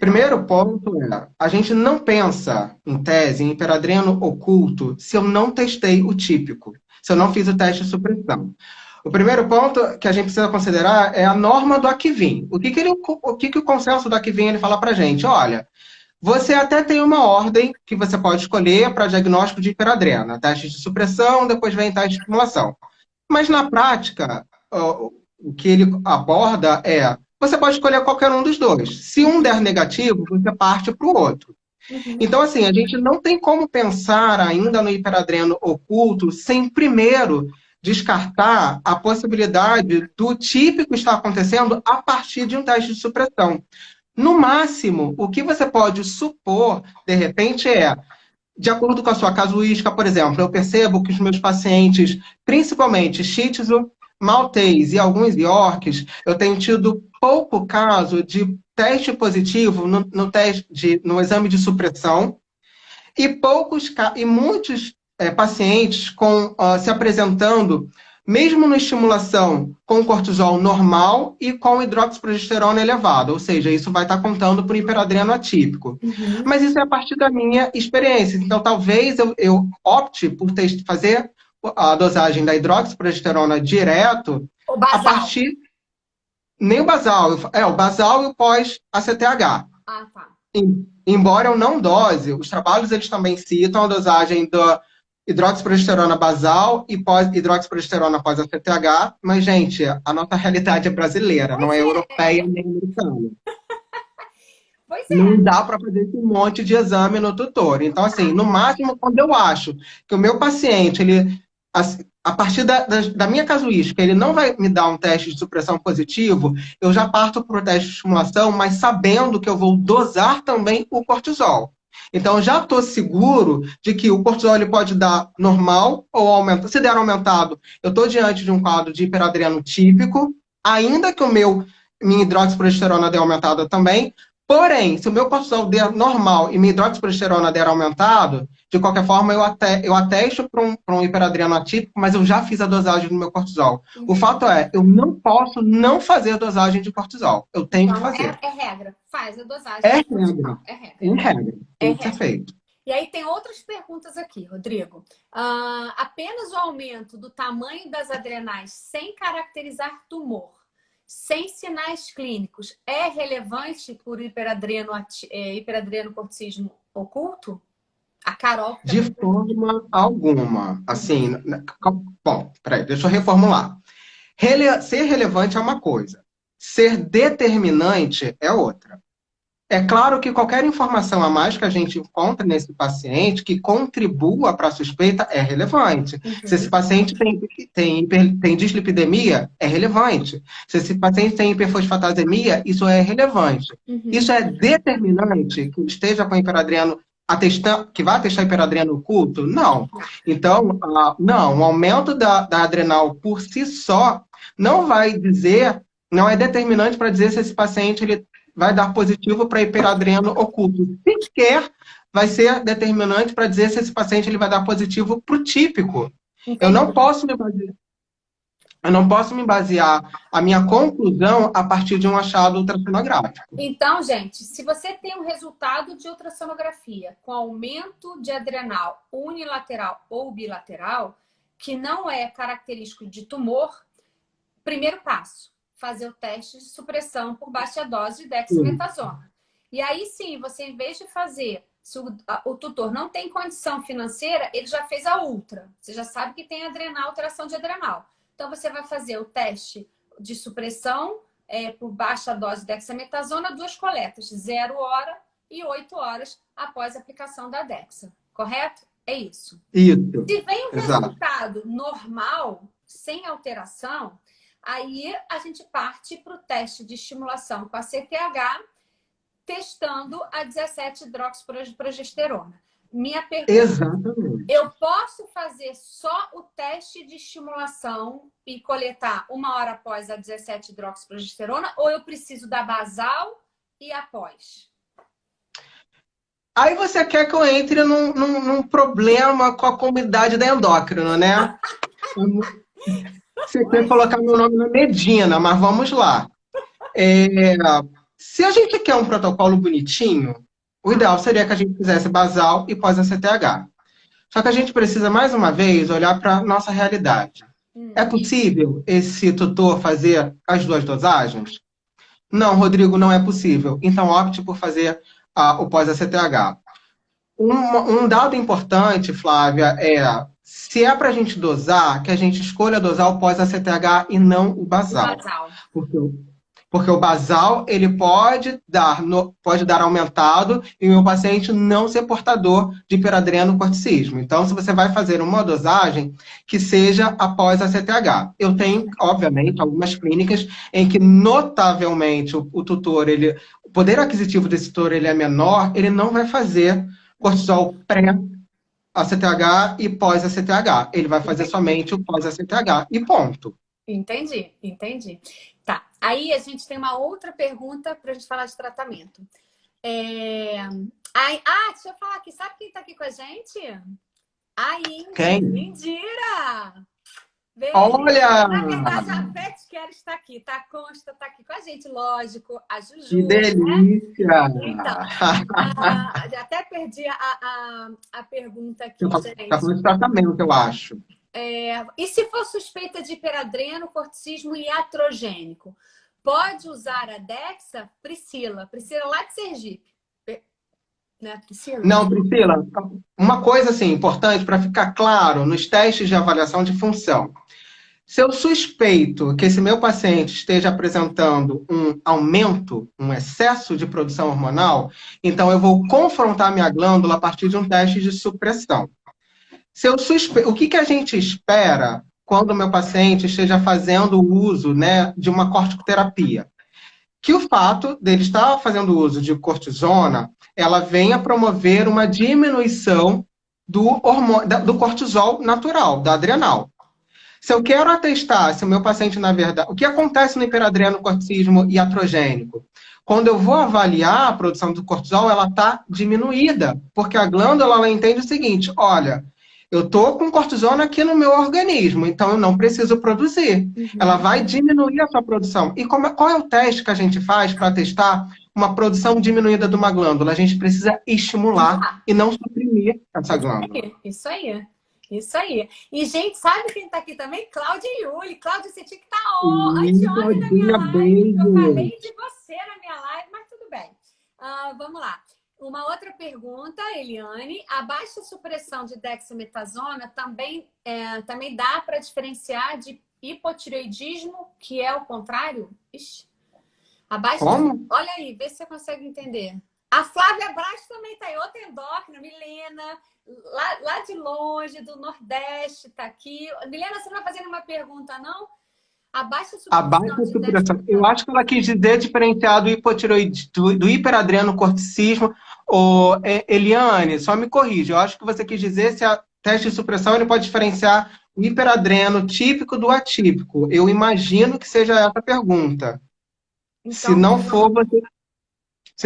Primeiro ponto é, a gente não pensa, em tese, em hiperadreno oculto, se eu não testei o típico, se eu não fiz o teste de supressão. O primeiro ponto que a gente precisa considerar é a norma do Akivin. O que o consenso do Akivin ele fala pra gente? Olha, você até tem uma ordem que você pode escolher para diagnóstico de hiperadrena. Teste de supressão, depois vem teste de estimulação. Mas na prática, o que ele aborda é, você pode escolher qualquer um dos dois. Se um der negativo, você parte para o outro. Então, assim, a gente não tem como pensar ainda no hiperadreno oculto sem primeiro descartar a possibilidade do típico estar acontecendo a partir de um teste de supressão. No máximo, o que você pode supor, de repente, de acordo com a sua casuística, por exemplo, eu percebo que os meus pacientes, principalmente Shih Tzu, Maltese e alguns Yorks, eu tenho tido pouco caso de teste positivo no exame de supressão e muitos pacientes se apresentando, mesmo na estimulação com cortisol normal e com hidroxiprogesterona elevado, ou seja, isso vai estar contando por hiperadreno atípico. Uhum. Mas isso é a partir da minha experiência. Então, talvez eu opte por fazer a dosagem da hidroxiprogesterona direto O basal. a partir... Nem o basal, o basal e o pós-ACTH. Ah, tá. Embora eu não dose, os trabalhos eles também citam a dosagem da hidroxiprogesterona basal e hidroxiprogesterona pós-ACTH, mas, gente, a nossa realidade é brasileira, não é europeia nem americana. Pois é. Não dá para fazer esse monte de exame no tutor. Então, assim, no máximo, quando eu acho que o meu paciente, a partir da minha casuística, ele não vai me dar um teste de supressão positivo, eu já parto para o teste de estimulação, mas sabendo que eu vou dosar também o cortisol. Então, eu já estou seguro de que o cortisol ele pode dar normal ou aumentado. Se der aumentado, eu estou diante de um quadro de hiperadreno típico, ainda que minha hidroxiprogesterona dê aumentada também. Porém, se o meu cortisol der normal e minha hidroxiprogesterona der aumentado, de qualquer forma, eu atesto para um hiperadreno atípico, mas eu já fiz a dosagem do meu cortisol. O fato é, eu não posso não fazer a dosagem de cortisol. Eu tenho que fazer. É regra. Faz a dosagem. É regra. É regra. Tem que ser feito. E aí tem outras perguntas aqui, Rodrigo. Apenas o aumento do tamanho das adrenais sem caracterizar tumor, sem sinais clínicos, é relevante por hiperadrenocorticismo oculto? A Carol... De forma alguma. Assim, bom, peraí, deixa eu reformular. Ser relevante é uma coisa. Ser determinante é outra. É claro que qualquer informação a mais que a gente encontra nesse paciente que contribua para a suspeita é relevante. Uhum. Se esse paciente tem dislipidemia, é relevante. Se esse paciente tem hiperfosfatasemia, isso é relevante. Uhum. Isso é determinante que esteja com hiperadreno que vai atestar hiperadreno oculto? Não. Então, não, o aumento da adrenal por si só não é determinante para dizer se esse paciente ele vai dar positivo para hiperadreno oculto. Sequer vai ser determinante para dizer se esse paciente ele vai dar positivo para o típico. Entendi. Eu não posso me basear a minha conclusão a partir de um achado ultrassonográfico. Então, gente, se você tem um resultado de ultrassonografia com aumento de adrenal unilateral ou bilateral, que não é característico de tumor, primeiro passo, fazer o teste de supressão por baixa dose de dexametasona. E aí sim, você em vez de fazer, se o tutor não tem condição financeira, ele já fez a ultra. Você já sabe que tem alteração de adrenal. Então você vai fazer o teste de supressão por baixa dose de dexametasona, 2 coletas, 0 hora e 8 horas após a aplicação da dexa. Correto? É isso. Isso. Se vem um resultado normal, sem alteração, aí a gente parte para o teste de estimulação com a CTH, testando a 17-hidroxiprogesterona. Minha pergunta: exatamente. Eu posso fazer só o teste de estimulação e coletar 1 hora após a 17-hidroxiprogesterona ou eu preciso da basal e após? Aí você quer que eu entre num problema com a comunidade da endócrina, né? Você quer colocar meu nome na Medina, mas vamos lá. Se a gente quer um protocolo bonitinho, o ideal seria que a gente fizesse basal e pós-ACTH. Só que a gente precisa, mais uma vez, olhar para a nossa realidade. É possível esse tutor fazer as 2 dosagens? Não, Rodrigo, não é possível. Então, opte por fazer o pós-ACTH. Um dado importante, Flávia, se é para a gente dosar, que a gente escolha dosar o pós-ACTH e não o basal. Porque o basal, ele pode dar aumentado e o meu paciente não ser portador de hiperadrenocorticismo. Então, se você vai fazer uma dosagem, que seja após ACTH. Eu tenho, obviamente, algumas clínicas em que, notavelmente, o tutor, o poder aquisitivo desse tutor ele é menor, ele não vai fazer cortisol pré-ACTH e pós-ACTH. Ele vai fazer somente o pós-ACTH e ponto. Entendi. Tá. Aí a gente tem uma outra pergunta para a gente falar de tratamento. Deixa eu falar aqui. Sabe quem está aqui com a gente? A Quem? Indira! Olha! Na verdade, a Beth Quer está aqui, tá? Consta, tá aqui com a gente, lógico. A Juju, Que delícia! né? Então, até perdi a pergunta aqui, gente. Tá falando de tratamento, eu acho. E se for suspeita de hiperadreno, corticismo e iatrogênico, pode usar a Dexa? Priscila lá de Sergipe. Né, Priscila? Não, Priscila, uma coisa assim, importante para ficar claro nos testes de avaliação de função. Se eu suspeito que esse meu paciente esteja apresentando um aumento, um excesso de produção hormonal, então eu vou confrontar minha glândula a partir de um teste de supressão. O que a gente espera quando o meu paciente esteja fazendo o uso, né, de uma corticoterapia? Que o fato dele estar fazendo uso de cortisona, ela venha promover uma diminuição do cortisol natural, da adrenal. Se eu quero atestar se o meu paciente, na verdade... O que acontece no hiperadrenocorticismo iatrogênico? Quando eu vou avaliar a produção do cortisol, ela está diminuída, porque a glândula ela entende o seguinte, olha, eu estou com cortisona aqui no meu organismo, então eu não preciso produzir. Ela vai diminuir a sua produção. E qual é o teste que a gente faz para testar uma produção diminuída de uma glândula? A gente precisa estimular e não suprimir essa glândula. Isso aí. Isso aí. E, gente, sabe quem está aqui também? Cláudia e Yuli. Cláudia, você tinha que estar anteontem na minha live. Eu falei de você na minha live, mas tudo bem. Vamos lá. Uma outra pergunta, Eliane. A baixa supressão de dexametasona também dá para diferenciar de hipotireoidismo, que é o contrário? Ixi. Como? Olha aí, vê se você consegue entender. A Flávia Braz também está aí. Outra endócrina, Milena, lá de longe, do Nordeste, está aqui. Milena, você não vai fazer nenhuma pergunta, não? A baixa supressão. Eu acho que ela quis dizer diferenciar do do hiperadrenocorticismo. Eliane, só me corrija. Eu acho que você quis dizer se a teste de supressão ele pode diferenciar o hiperadreno típico do atípico. Eu imagino que seja essa a pergunta. Então, se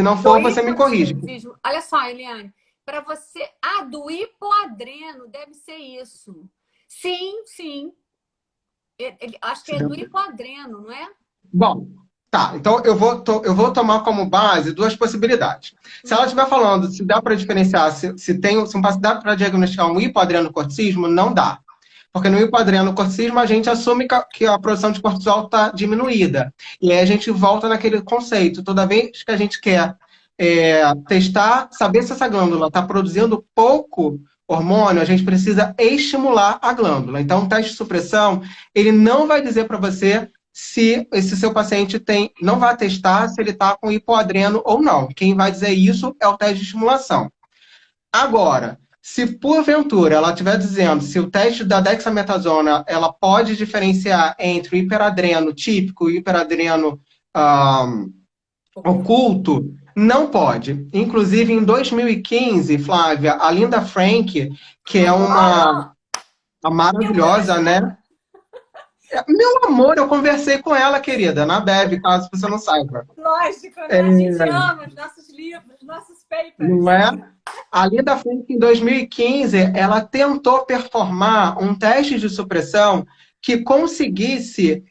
não for, você me corrige. Olha só, Eliane. Para você... do hipoadreno deve ser isso. Sim. Acho que é do hipoadreno, não é? Bom, tá. Então, eu vou tomar como base duas possibilidades. Se ela estiver falando se dá para diferenciar, se um paciente dá para diagnosticar um hipoadrenocorticismo, não dá. Porque no hipoadrenocorticismo a gente assume que a produção de cortisol está diminuída. E aí a gente volta naquele conceito. Toda vez que a gente quer testar, saber se essa glândula está produzindo pouco hormônio, a gente precisa estimular a glândula. Então, o teste de supressão, ele não vai dizer para você se esse seu paciente não vai testar se ele está com hipoadreno ou não. Quem vai dizer isso é o teste de estimulação. Agora, se porventura ela estiver dizendo se o teste da dexametasona ela pode diferenciar entre o hiperadreno típico e o hiperadreno oculto, não pode. Inclusive, em 2015, Flávia, a Linda Frank, que é uma maravilhosa, né? Meu amor, eu conversei com ela, querida, na Bev, caso você não saiba. Lógico, né? A gente ama os nossos livros, os nossos papers. Não é? A Linda Frank, em 2015, ela tentou performar um teste de supressão que conseguisse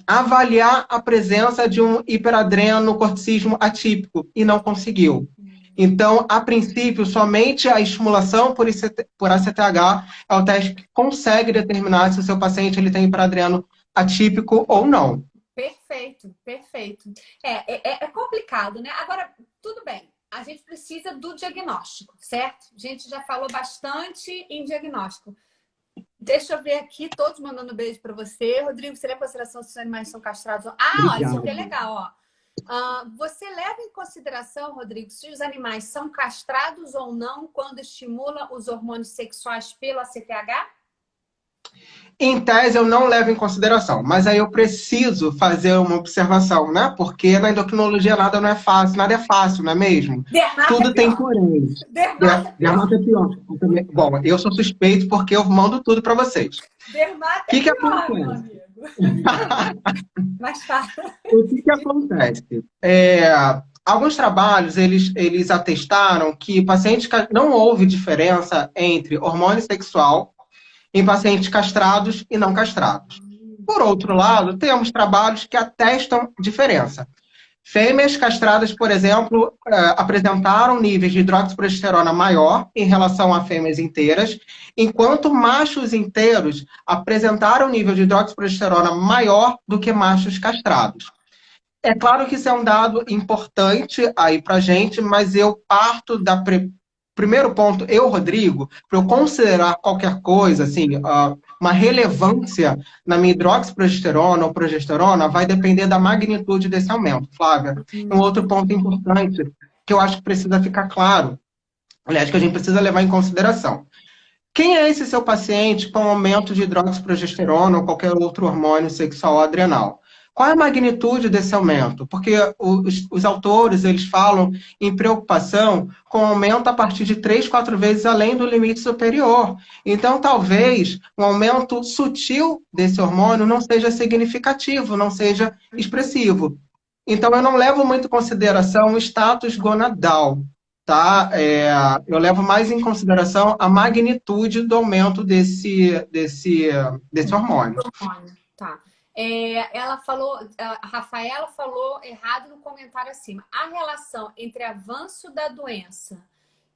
avaliar a presença de um hiperadrenocorticismo atípico e não conseguiu. Então, a princípio, somente a estimulação por ACTH é o teste que consegue determinar se o seu paciente ele tem hiperadreno atípico ou não. Perfeito. É complicado, né? Agora, tudo bem. A gente precisa do diagnóstico, certo? A gente já falou bastante em diagnóstico. Deixa eu ver aqui, todos mandando beijo para você. Rodrigo, seria consideração se os animais são castrados? Olha, isso aqui é legal, ó. Você leva em consideração, Rodrigo, se os animais são castrados ou não quando estimula os hormônios sexuais pelo ACTH? Em tese, eu não levo em consideração, mas aí eu preciso fazer uma observação, né? Porque na endocrinologia nada é fácil, não é mesmo? Tudo tem porém. Dermato é pior. Bom, eu sou suspeito porque eu mando tudo para vocês. Dermato é pior, meu amigo. Mas fala. O que que acontece? Alguns trabalhos, eles atestaram que pacientes não houve diferença entre hormônio sexual em pacientes castrados e não castrados. Por outro lado, temos trabalhos que atestam diferença. Fêmeas castradas, por exemplo, apresentaram níveis de hidroxiprogesterona maior em relação a fêmeas inteiras, enquanto machos inteiros apresentaram nível de hidroxiprogesterona maior do que machos castrados. É claro que isso é um dado importante aí para a gente, mas eu parto da primeiro ponto, Rodrigo, para eu considerar qualquer coisa, assim, uma relevância na minha hidroxiprogesterona ou progesterona, vai depender da magnitude desse aumento, Flávia. Um outro ponto importante que eu acho que precisa ficar claro, aliás, que a gente precisa levar em consideração. Quem é esse seu paciente com aumento de hidroxiprogesterona ou qualquer outro hormônio sexual adrenal? Qual é a magnitude desse aumento? Porque os autores, eles falam em preocupação com aumento a partir de 3, 4 vezes além do limite superior. Então, talvez um aumento sutil desse hormônio não seja significativo, não seja expressivo. Então, eu não levo muito em consideração o status gonadal, tá? Eu levo mais em consideração a magnitude do aumento desse hormônio. Tá. Ela falou, a Rafaela falou errado no comentário acima. A relação entre avanço da doença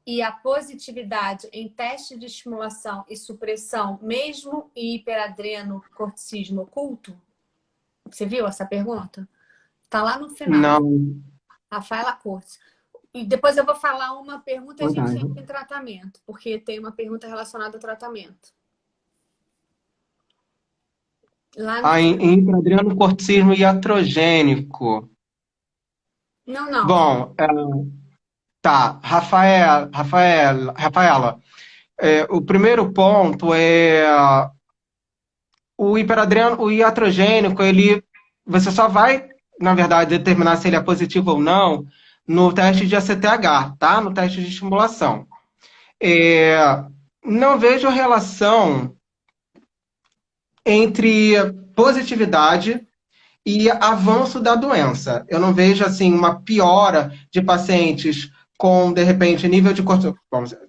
e a positividade em teste de estimulação e supressão, mesmo em hiperadrenocorticismo oculto? Você viu essa pergunta? Tá lá no final. Não. Rafaela Cortes. E depois eu vou falar uma pergunta e a gente entra em tratamento, porque tem uma pergunta relacionada ao tratamento. Em hiperadrenocorticismo iatrogênico. Não. Bom, tá. Rafaela, o primeiro ponto é o iatrogênico, você só vai, na verdade, determinar se ele é positivo ou não no teste de ACTH, tá? No teste de estimulação. Não vejo relação entre positividade e avanço da doença. Eu não vejo, assim, uma piora de com, de repente, nível de cortisol.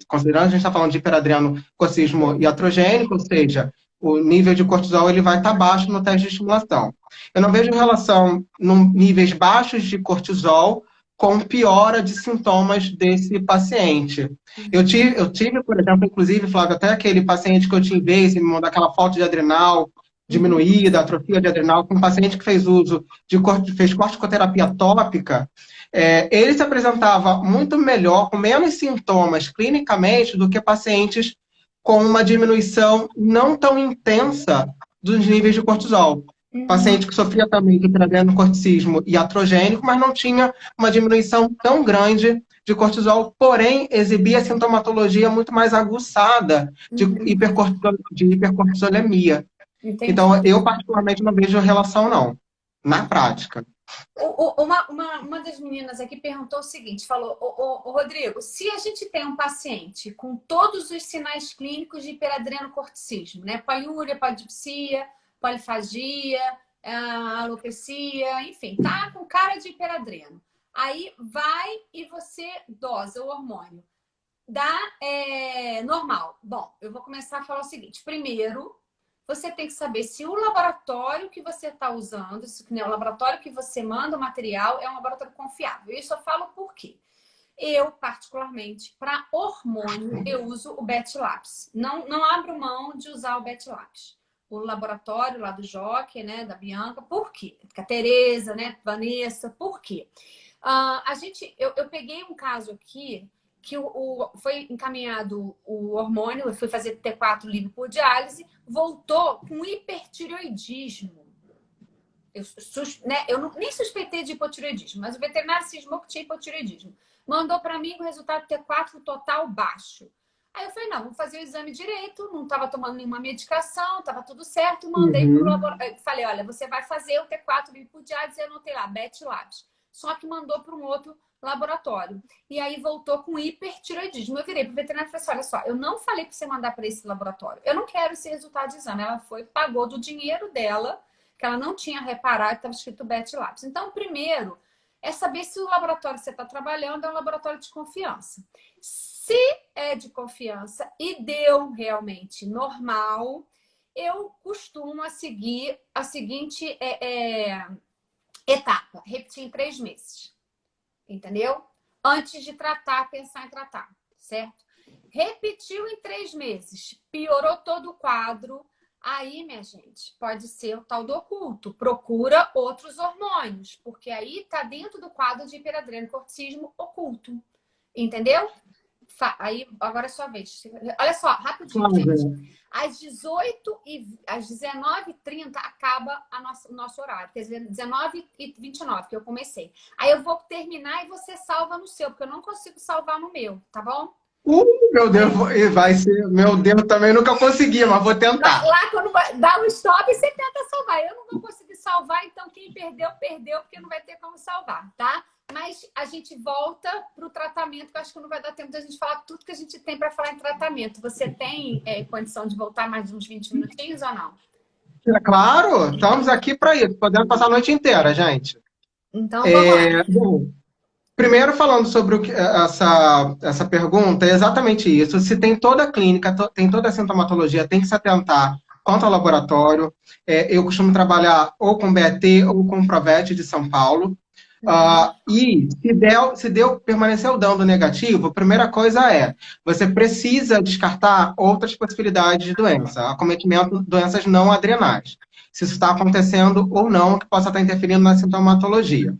Considerando que a gente está falando de hiperadrenocorticismo iatrogênico, ou seja, o nível de cortisol ele vai estar baixo no teste de estimulação. Eu não vejo relação em níveis baixos de cortisol com piora de sintomas desse paciente. Eu tive, por exemplo, inclusive, Flávio, até aquele paciente que eu te enviei, você me mandou aquela foto de adrenal diminuída, atrofia de adrenal, com um paciente que fez uso fez corticoterapia tópica, ele se apresentava muito melhor, com menos sintomas clinicamente, do que pacientes com uma diminuição não tão intensa dos níveis de cortisol. Paciente que sofria também de hiperadrenocorticismo iatrogênico, mas não tinha uma diminuição tão grande de cortisol, porém exibia sintomatologia muito mais aguçada de hipercortisolemia. Entendi. Então, eu particularmente não vejo relação, não, na prática. Uma das meninas aqui perguntou o seguinte, falou, Rodrigo, se a gente tem um paciente com todos os sinais clínicos de hiperadrenocorticismo, né? Poliúria, polidipsia, polifagia, alopecia, enfim, tá com cara de hiperadreno. Aí vai e você dosa o hormônio. Dá normal. Bom, eu vou começar a falar o seguinte. Primeiro, você tem que saber se o laboratório que você está usando, o laboratório que você manda o material é um laboratório confiável. Isso eu falo por quê? Eu, particularmente, para hormônio, eu uso o BetLabs. Não abro mão de usar o BetLabs. O laboratório lá do Jockey, né, da Bianca. Por quê? A Tereza, né, Vanessa, por quê? Eu peguei um caso aqui que foi encaminhado o hormônio, eu fui fazer T4 livre por diálise, voltou com hipertireoidismo. Eu nem suspeitei de hipotireoidismo, mas o veterinário cismou que tinha hipotireoidismo. Mandou para mim o resultado T4 total baixo. Aí eu falei, não, vamos fazer o exame direito, não estava tomando nenhuma medicação, estava tudo certo, mandei para o laboratório. Falei, olha, você vai fazer o T4 livre por diálise, eu anotei lá, BetLabs. Só que mandou para um outro laboratório. E aí voltou com hipertireoidismo. Eu virei para o veterinário e falei assim, olha só, eu não falei para você mandar para esse laboratório. Eu não quero esse resultado de exame. Ela foi, pagou do dinheiro dela, que ela não tinha reparado que estava escrito Beth Labs. Então, primeiro, é saber se o laboratório que você está trabalhando é um laboratório de confiança. Se é de confiança e deu realmente normal, eu costumo seguir a seguinte etapa, repetir em 3 meses. Entendeu? Antes de tratar, pensar em tratar, certo? Repetiu em 3 meses, piorou todo o quadro, aí, minha gente, pode ser o tal do oculto. Procura outros hormônios, porque aí tá dentro do quadro de hiperadrenocorticismo oculto. Entendeu? Aí, agora é sua vez. Olha só, rapidinho, gente. Às 19h30 acaba o nosso horário. Quer dizer, 19h29 que eu comecei. Aí eu vou terminar e você salva no seu, porque eu não consigo salvar no meu, tá bom? Meu Deus, vai ser. Meu Deus, também nunca consegui, mas vou tentar. Lá quando dá um stop, você tenta salvar. Eu não vou conseguir salvar, então quem perdeu, perdeu, porque não vai ter como salvar, tá? Mas a gente volta para o tratamento, que eu acho que não vai dar tempo de a gente falar tudo que a gente tem para falar em tratamento. Você tem condição de voltar mais uns 20 minutinhos ou não? É claro, estamos aqui para isso. Podemos passar a noite inteira, gente. Então, vamos lá. Bom, primeiro, falando sobre essa pergunta, é exatamente isso. Se tem toda a clínica, tem toda a sintomatologia, tem que se atentar quanto ao laboratório. Eu costumo trabalhar ou com BET ou com Provete de São Paulo. E se permaneceu dando negativo, a primeira coisa você precisa descartar outras possibilidades de doença, acometimento de doenças não adrenais. Se isso está acontecendo ou não, que possa estar interferindo na sintomatologia.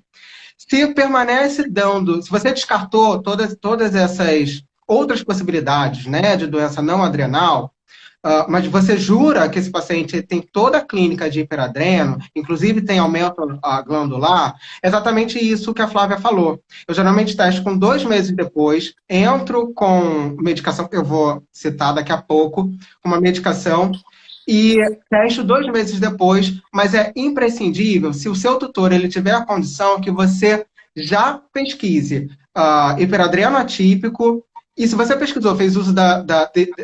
Se permanece dando, se você descartou todas essas outras possibilidades, né, de doença não adrenal, mas você jura que esse paciente tem toda a clínica de hiperadreno, inclusive tem aumento glandular, é exatamente isso que a Flávia falou. Eu geralmente testo com 2 meses depois, entro com medicação, que eu vou citar daqui a pouco, uma medicação, e testo 2 meses depois, mas é imprescindível, se o seu tutor ele tiver a condição, que você já pesquise hiperadreno atípico. E se você pesquisou, fez uso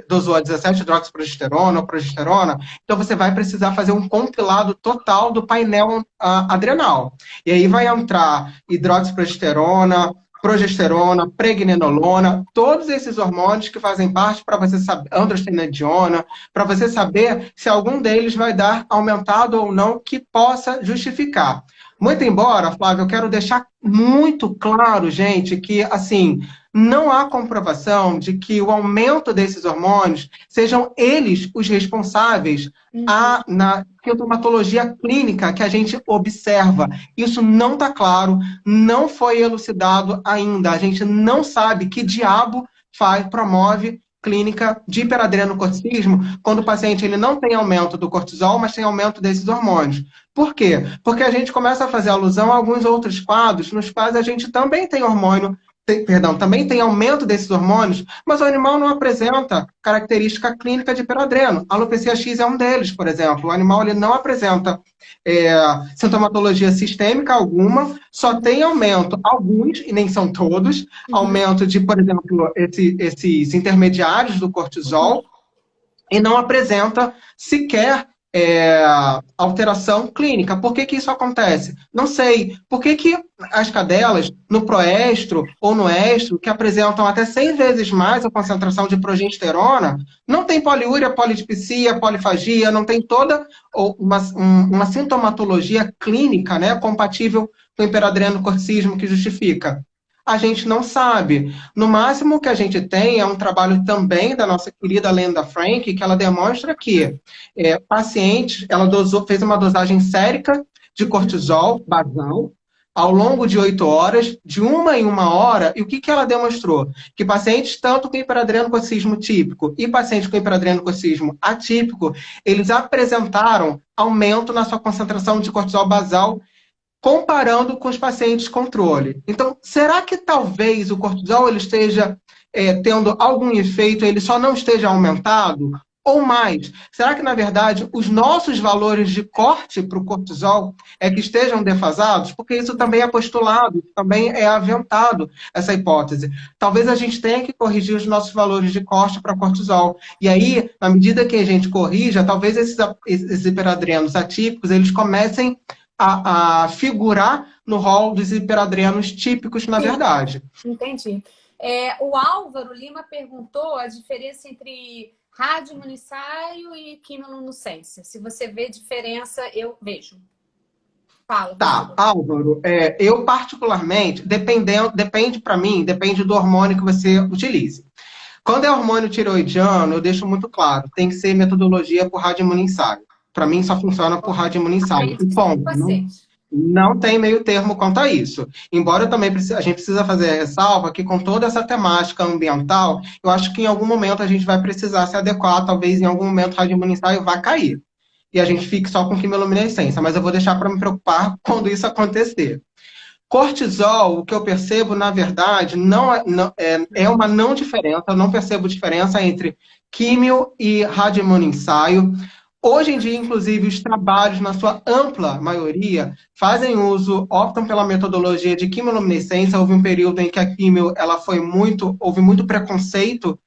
dosou 17 hidroxiprogesterona ou progesterona, então você vai precisar fazer um compilado total do painel adrenal. E aí vai entrar hidroxiprogesterona, progesterona, pregnenolona, todos esses hormônios que fazem parte para você saber, androstenediona, para você saber se algum deles vai dar aumentado ou não, que possa justificar. Muito embora, Flávio, eu quero deixar muito claro, gente, que, assim, não há comprovação de que o aumento desses hormônios sejam eles os responsáveis na sintomatologia clínica que a gente observa. Isso não está claro, não foi elucidado ainda. A gente não sabe que diabo promove clínica de hiperadrenocorticismo quando o paciente ele não tem aumento do cortisol, mas tem aumento desses hormônios. Por quê? Porque a gente começa a fazer alusão a alguns outros quadros nos quais a gente também tem hormônio, também tem aumento desses hormônios, mas o animal não apresenta característica clínica de hiperadreno. A alopecia X é um deles, por exemplo. O animal ele não apresenta sintomatologia sistêmica alguma, só tem aumento, alguns, e nem são todos, aumento de, por exemplo, esses intermediários do cortisol, e não apresenta sequer alteração clínica. Por que isso acontece? Não sei. Por que as cadelas, no proestro ou no estro, que apresentam até 100 vezes mais a concentração de progesterona, não tem poliúria, polidipsia, polifagia, não tem toda uma sintomatologia clínica, né, compatível com o hiperadrenocorticismo que justifica? A gente não sabe. No máximo que a gente tem é um trabalho também da nossa querida Lenda Frank, que ela demonstra que pacientes, ela fez uma dosagem sérica de cortisol basal ao longo de 8 horas, de 1 em 1 hora, e o que ela demonstrou? Que pacientes tanto com hiperadrenocorticismo típico e pacientes com hiperadrenocorticismo atípico, eles apresentaram aumento na sua concentração de cortisol basal comparando com os pacientes controle. Então, será que talvez o cortisol ele esteja tendo algum efeito, ele só não esteja aumentado? ou mais? Será que, na verdade, os nossos valores de corte para o cortisol é que estejam defasados? Porque isso também é postulado, também é aventado, essa hipótese. Talvez a gente tenha que corrigir os nossos valores de corte para cortisol. E aí, na medida que a gente corrija, talvez esses hiperadrenos atípicos, eles comecem a figurar no rol dos hiperadrenos típicos, na verdade. Entendi. O Álvaro Lima perguntou a diferença entre radioimunissaio e quimiluminescência. Se você vê diferença, eu vejo. Fala. Tá, Álvaro, eu particularmente, depende para mim, depende do hormônio que você utilize. Quando é hormônio tireoidiano, eu deixo muito claro, tem que ser metodologia por radioimunissaio. Para mim, só funciona por radioimunissaio. E ponto. Não tem meio termo quanto a isso. Embora também a gente precisa fazer a ressalva que com toda essa temática ambiental, eu acho que em algum momento a gente vai precisar se adequar, talvez em algum momento o radioimunissaio vá cair. E a gente fique só com quimiluminescência, mas eu vou deixar para me preocupar quando isso acontecer. Cortisol, o que eu percebo, na verdade, é uma não diferença, eu não percebo diferença entre químio e radioimunissaio. Hoje em dia, inclusive, os trabalhos, na sua ampla maioria, optam pela metodologia de quimiluminescência. Houve um período em que a químio, houve muito preconceito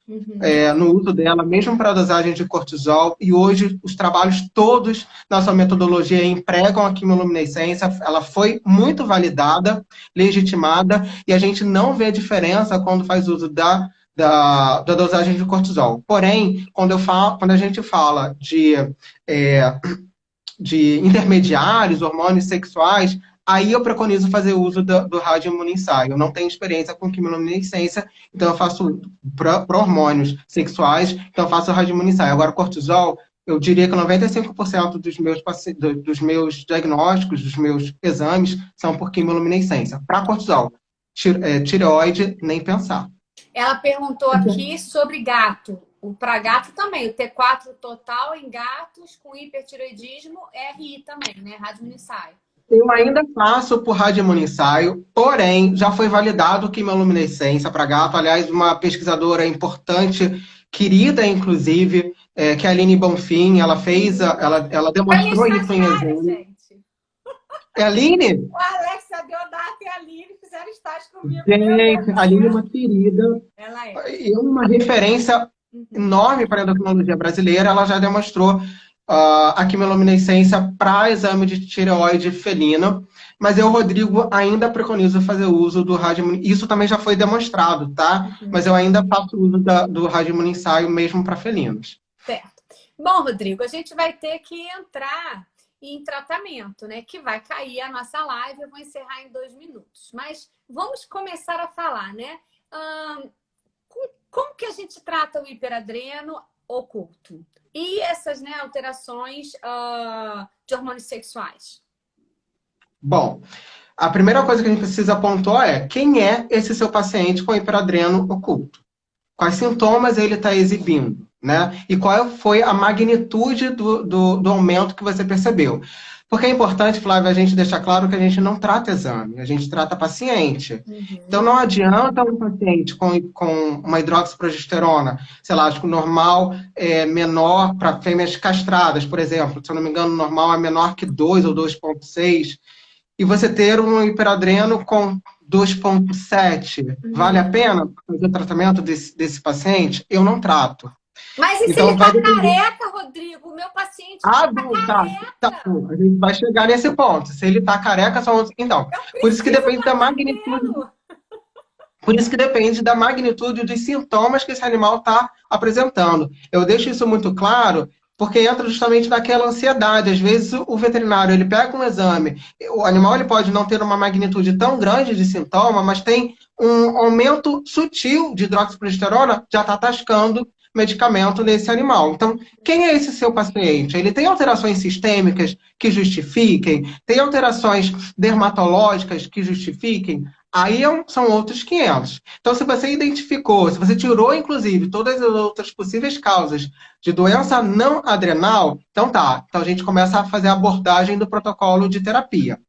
no uso dela, mesmo para a dosagem de cortisol, e hoje os trabalhos todos na sua metodologia empregam a quimiluminescência. Ela foi muito validada, legitimada, e a gente não vê diferença quando faz uso da dosagem de cortisol. Porém, quando a gente fala de intermediários, hormônios sexuais, aí eu preconizo fazer uso do radioimunissaio. Eu não tenho experiência com quimiluminescência, então eu faço para hormônios sexuais, então eu faço radioimunissaio. Agora, cortisol, eu diria que 95% dos meus diagnósticos, dos meus exames, são por quimiluminescência. Para cortisol, tireoide, nem pensar. Ela perguntou aqui sobre gato. Para gato também, o T4 total em gatos com hipertireoidismo, RI também, né? Radioimunissaio. Eu ainda faço por radioimunissaio, porém, já foi validado quimiluminescência para gato. Aliás, uma pesquisadora importante, querida, inclusive, que é a Aline Bonfim, ela demonstrou isso em exame. É a Aline? O Alex, a Deodato e a Aline fizeram estágio comigo. Gente, a Aline é uma querida. Ela é uma referência enorme para a endocrinologia brasileira. Ela já demonstrou a quimiluminescência para exame de tireoide felina. Mas eu, Rodrigo, ainda preconizo fazer uso do radioimunissaio. Isso também já foi demonstrado, tá? Mas eu ainda faço uso do radioimunissaio mesmo para felinos. Certo. Bom, Rodrigo, a gente vai ter que entrar em tratamento, né? Que vai cair a nossa live, eu vou encerrar em 2 minutos. Mas vamos começar a falar, né? Como que a gente trata o hiperadreno oculto? E essas, né, alterações de hormônios sexuais? Bom, a primeira coisa que a gente precisa pontuar é quem é esse seu paciente com hiperadreno oculto? Quais sintomas ele está exibindo? Né? E qual foi a magnitude do aumento que você percebeu? Porque é importante, Flávia, a gente deixar claro que a gente não trata exame, a gente trata paciente. Então não adianta um paciente com uma hidroxiprogesterona, sei lá, acho que o normal é menor para fêmeas castradas, por exemplo, se eu não me engano, o normal é menor que 2 ou 2,6, e você ter um hiperadreno com 2,7, vale a pena fazer o tratamento desse paciente? Eu não trato. Mas e se ele tá careca, Rodrigo? O meu paciente tá careca. Tá. A gente vai chegar nesse ponto. Se ele tá careca, só... Então, por isso que depende da magnitude. Por isso que depende da magnitude dos sintomas que esse animal está apresentando. Eu deixo isso muito claro, porque entra justamente naquela ansiedade. Às vezes o veterinário ele pega um exame, o animal ele pode não ter uma magnitude tão grande de sintoma, mas tem um aumento sutil de hidroxiprogesterona, já está tascando medicamento nesse animal. Então, quem é esse seu paciente? Ele tem alterações sistêmicas que justifiquem? Tem alterações dermatológicas que justifiquem? Aí são outros 500. Então, se você identificou, se você tirou, inclusive, todas as outras possíveis causas de doença não adrenal, então tá. Então, a gente começa a fazer a abordagem do protocolo de terapia.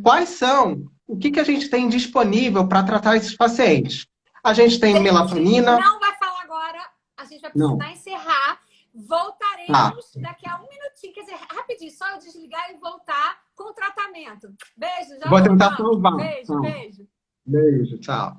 Quais são? O que a gente tem disponível para tratar esses pacientes? A gente tem melatonina... Não vai falar agora. A gente vai precisar encerrar. Volta voltaremos daqui a um minutinho. Quer dizer, rapidinho, só eu desligar e voltar com o tratamento. Beijo, já Vou tentar voltamos. salvar. Beijo, beijo. Beijo, tchau.